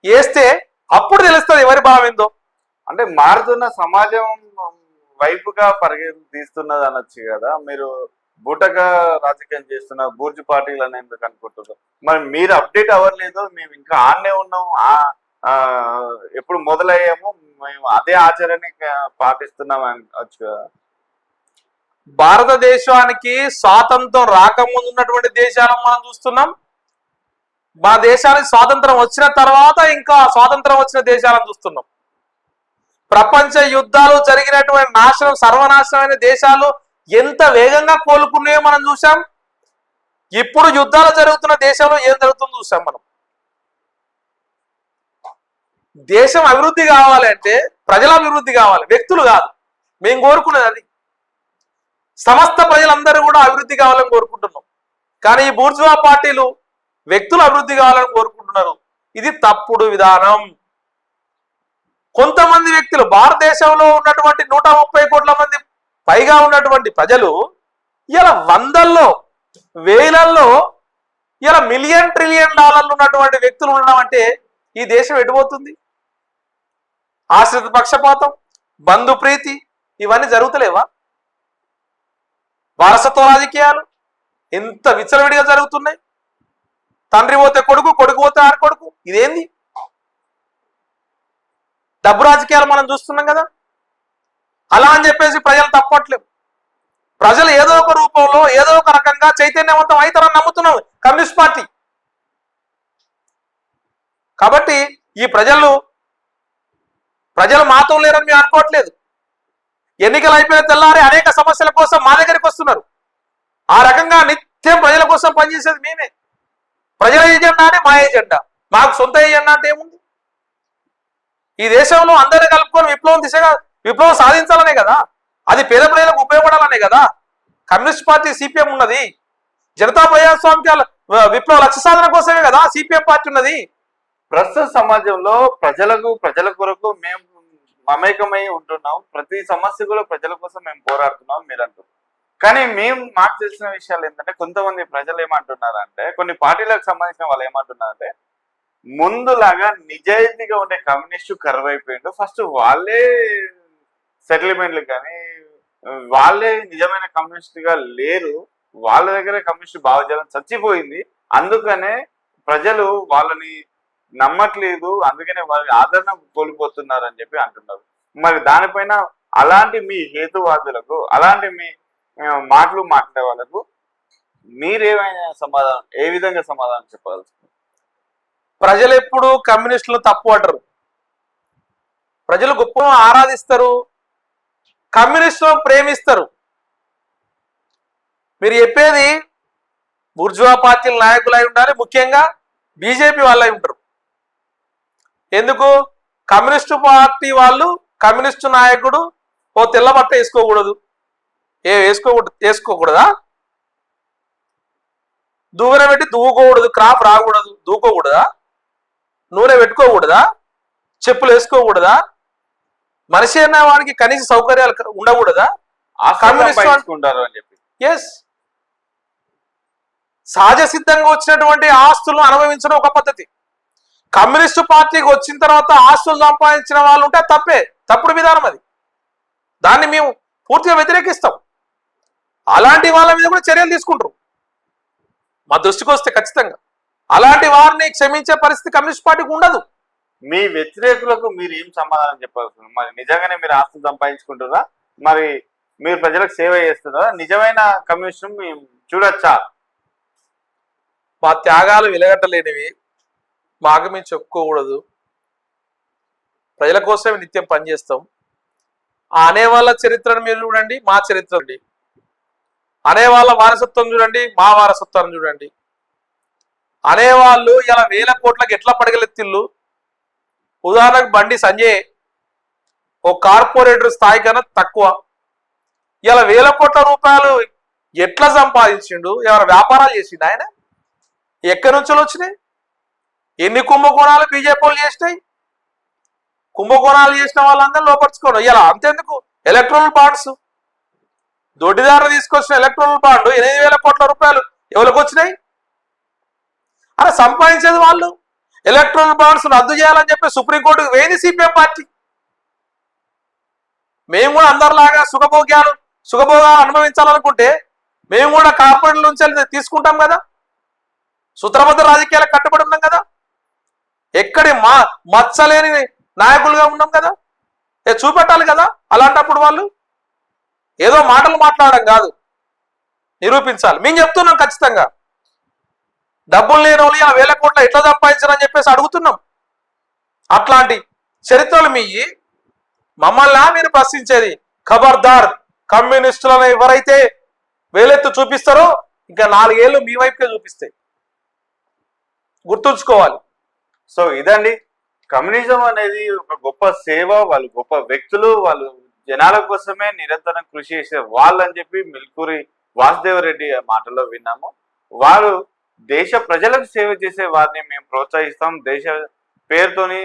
వేస్తే అప్పుడు తెలుస్తుంది ఎవరి భావం ఏందో.
అంటే మారుతున్న సమాజం వైపుగా తీస్తున్నది అనొచ్చు కదా. మీరు బూటగా రాజకీయం చేస్తున్న బూర్జు పార్టీలు అని ఎందుకు అనుకుంటున్నారు? మరి మీరు అప్డేట్ అవ్వలేదు, మేము ఇంకా ఆడనే ఉన్నాం, ఎప్పుడు మొదలయ్యాము మేము అదే ఆచరణని పాటిస్తున్నాం అనొచ్చు కదా.
భారతదేశానికి స్వాతంత్రం రాకముందు ఉన్నటువంటి దేశాలను మనం చూస్తున్నాం. మా దేశానికి స్వాతంత్రం వచ్చిన తర్వాత ఇంకా స్వాతంత్రం వచ్చిన దేశాలను చూస్తున్నాం. ప్రపంచ యుద్ధాలు జరిగినటువంటి సర్వనాశనమైన దేశాలు ఎంత వేగంగా కోలుకున్నాయో మనం చూసాం. ఇప్పుడు యుద్ధాలు జరుగుతున్న దేశంలో ఏం జరుగుతుందో చూసాం మనం. దేశం అభివృద్ధి కావాలంటే ప్రజల అభివృద్ధి కావాలి, వ్యక్తులు కాదు. మేము కోరుకునేది అది. సమస్త ప్రజలందరూ కూడా అభివృద్ధి కావాలని కోరుకుంటున్నాం. కానీ ఈ బూర్జువా పార్టీలు వ్యక్తులు అభివృద్ధి కావాలని కోరుకుంటున్నారు. ఇది తప్పుడు విధానం. కొంతమంది వ్యక్తులు, భారతదేశంలో ఉన్నటువంటి 130 కోట్ల మంది పైగా ఉన్నటువంటి ప్రజలు ఇలా వందల్లో వేలల్లో ఇలా మిలియన్ ట్రిలియన్ డాలర్లు ఉన్నటువంటి వ్యక్తులు ఉన్నామంటే ఈ దేశం ఎటుపోతుంది? ఆశ్రిత పక్షపాతం, బంధు ప్రీతి ఇవన్నీ జరుగుతలేవా? వారసత్వ రాజకీయాలు ఎంత విచ్చలవిడిగా జరుగుతున్నాయి. తండ్రి పోతే కొడుకు, కొడుకు పోతే ఆడకొడుకు. ఇదేంది? డబ్బు రాజకీయాలు మనం చూస్తున్నాం కదా. అలా అని చెప్పేసి ప్రజలు తప్పట్లేవు. ప్రజలు ఏదో ఒక రూపంలో ఏదో ఒక రకంగా చైతన్యవంతం అవుతారని నమ్ముతున్నాం కమ్యూనిస్ట్ పార్టీ. కాబట్టి ఈ ప్రజలు మాతో లేరని మేము అనుకోవట్లేదు. ఎన్నికలు అయిపోయిన తెల్లారి అనేక సమస్యల కోసం మా దగ్గరికి వస్తున్నారు. ఆ రకంగా నిత్యం ప్రజల కోసం పనిచేసేది మేమే. ప్రజల ఏజెండా అంటే మా ఏజెండా, మాకు సొంత ఏజెండా అంటే ఏముంది? ఈ దేశంలో అందరినీ కలుపుకొని విప్లవం సాధించాలనే కదా, అది పేద ప్రజలకు ఉపయోగపడాలనే కదా కమ్యూనిస్ట్ పార్టీ సిపిఎం ఉన్నది. జనతా ప్రజాస్వామ్యాల విప్లవ లక్ష్య సాధన కోసమే కదా సిపిఎం పార్టీ ఉన్నది.
ప్రస్తుత సమాజంలో ప్రజల కొరకు మేము మమేకమై ఉంటున్నాం. ప్రతి సమస్య కూడా ప్రజల కోసం మేము పోరాడుతున్నాం మీరు అంటారు. కానీ మాకు తెలిసిన విషయాలు ఏంటంటే, కొంతమంది ప్రజలు ఏమంటున్నారంటే, కొన్ని పార్టీలకు సంబంధించిన వాళ్ళు ఏమంటున్నారంటే, ముందులాగా నిజాయితీగా ఉండే కమ్యూనిస్టు కరువైపోయిండు. ఫస్ట్ వాళ్ళే సెటిల్మెంట్లు కానీ వాళ్ళే నిజమైన కమ్యూనిస్టుగా లేరు. వాళ్ళ దగ్గర కమ్యూనిస్టు భావజాలం చచ్చిపోయింది. అందుకనే ప్రజలు వాళ్ళని నమ్మట్లేదు, అందుకనే వాళ్ళ ఆదరణ కోల్పోతున్నారు అని చెప్పి అంటున్నారు. మరి దానిపైన అలాంటి మీ హేతువాదులకు, అలాంటి మీ మాటలు మాట్లాడే వాళ్ళకు మీరేమైనా ఏ విధంగా సమాధానం చెప్పాల్సి?
ప్రజలు ఎప్పుడు కమ్యూనిస్టులు తప్పు అంటారు. ప్రజలు గొప్పగా ఆరాధిస్తారు, కమ్యూనిస్టులను ప్రేమిస్తారు. మీరు చెప్పేది బూర్జువా పార్టీల నాయకులై ఉండాలి, ముఖ్యంగా బీజేపీ వాళ్ళై ఉంటారు. ఎందుకు? కమ్యూనిస్టు పార్టీ వాళ్ళు, కమ్యూనిస్టు నాయకుడు ఓ తెల్ల బట్ట వేసుకోకూడదు, వేసుకోకూడదా? దూవన పెట్టి దూకోకూడదు, క్రాప్ రాకూడదు, దూకోకూడదా? నూనె పెట్టుకోకూడదా? చెప్పులు వేసుకోకూడదా? మనిషి అన్న వాడికి కనీస సౌకర్యాలు ఉండకూడదా?
కమ్యూనిస్టు అని చెప్పి
ఎస్, సహజ సిద్ధంగా వచ్చినటువంటి ఆస్తులను అనుభవించడం ఒక పద్ధతి. కమ్యూనిస్టు పార్టీకి వచ్చిన తర్వాత ఆస్తులు సంపాదించిన వాళ్ళు ఉంటే తప్పే, తప్పుడు విధానం అది. దాన్ని మేము పూర్తిగా వ్యతిరేకిస్తాం. అలాంటి వాళ్ళ మీద కూడా చర్యలు తీసుకుంటారు మా దృష్టికి వస్తే. ఖచ్చితంగా అలాంటి వారిని క్షమించే పరిస్థితి కమ్యూనిస్ట్ పార్టీకి ఉండదు.
మీ వ్యతిరేకులకు మీరు ఏం సమాధానం చెప్పాల్సి? మరి నిజంగానే మీరు ఆస్తులు సంపాదించుకుంటారా? మరి మీరు ప్రజలకు సేవ చేస్తున్నారా? నిజమైన కమ్యూనిస్ట్ మేము చూడొచ్చా?
మా త్యాగాలు వెలగట్టలేనివి, మాకు మేము చెప్పుకోకూడదు. ప్రజల కోసమే నిత్యం పనిచేస్తాం. అనేవాళ్ళ చరిత్రను మీరు చూడండి, మా చరిత్ర చూడండి. అనేవాళ్ళ వారసత్వం చూడండి, మా వారసత్వాన్ని చూడండి. అనేవాళ్ళు ఇలా వేల కోట్లకు ఎట్లా పడగలెత్తిళ్ళు. ఉదాహరణకు బండి సంజయ్ ఓ కార్పొరేటర్ స్థాయి కన్నా తక్కువ, ఇలా వేల కోట్ల రూపాయలు ఎట్లా సంపాదించిండు? ఎవరు వ్యాపారాలు చేసిండు ఆయన? ఎక్కడి నుంచి వచ్చినాయి? ఎన్ని కుంభకోణాలు బీజేపీ వాళ్ళు చేసినాయి? కుంభకోణాలు చేసిన వాళ్ళందరూ లోపరుచుకోవడం. ఇలా అంతెందుకు, ఎలక్ట్రల్ బాండ్స్ దొడ్డిదారు తీసుకొచ్చిన ఎలక్ట్రల్ బాండ్ 8,000 కోట్ల రూపాయలు ఎవరికి వచ్చినాయి? అలా సంపాదించేది వాళ్ళు. ఎలక్ట్రల్ బాండ్స్ రద్దు చేయాలని చెప్పి సుప్రీంకోర్టుకు వేయింది సిపిఎం పార్టీ. మేము కూడా అందరిలాగా సుఖభోగాలు అనుభవించాలనుకుంటే మేము కూడా కార్పొరేట్ల నుంచి తీసుకుంటాం కదా, సూత్రబద్ధ రాజకీయాలకు కట్టుబడి ఉన్నాం కదా, ఎక్కడి మచ్చలేని నాయకులుగా ఉన్నాం కదా, చూపెట్టాలి కదా. అలాంటప్పుడు వాళ్ళు ఏదో మాటలు మాట్లాడడం కాదు, నిరూపించాలి. మేము చెప్తున్నాం ఖచ్చితంగా, డబ్బులు లేని వాళ్ళు ఇలా వేల కోట్ల ఎట్లా సంపాదించారని చెప్పేసి అడుగుతున్నాం. అట్లాంటి చరిత్రలు మీ మమ్మల్ని మీరు ప్రశ్నించేది? ఖబర్దార్, కమ్యూనిస్టులను ఎవరైతే వేలెత్తు చూపిస్తారో ఇంకా 4 ఏళ్ళు మీ వైపుకే చూపిస్తాయి, గుర్తుంచుకోవాలి.
సో ఇదండి, కమ్యూనిజం అనేది ఒక గొప్ప సేవ, వాళ్ళు గొప్ప వ్యక్తులు, వాళ్ళు జనాల కోసమే నిరంతరం కృషి చేసే వాళ్ళు అని చెప్పి మిల్కూరి వాసుదేవరెడ్డి మాటల్లో విన్నాము. వారు దేశ ప్రజలకు సేవ చేసే వారిని మేము ప్రోత్సహిస్తాం. దేశ పేరుతోని,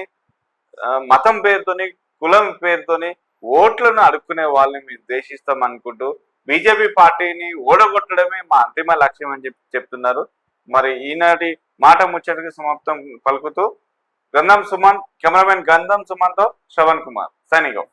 మతం పేరుతోని, కులం పేరుతోని ఓట్లను అడుక్కునే వాళ్ళని మేము ద్వేషిస్తాం అనుకుంటూ బీజేపీ పార్టీని ఓడగొట్టడమే మా అంతిమ లక్ష్యం అని చెప్తున్నారు. మరి ఈనాటి మాట ముచ్చటకి సమాప్తం పలుకుతూ గంధం సుమన్, కెమెరామెన్ గంధం సుమన్తో శ్రవణ్ కుమార్, సైనింగ్ ఆఫ్.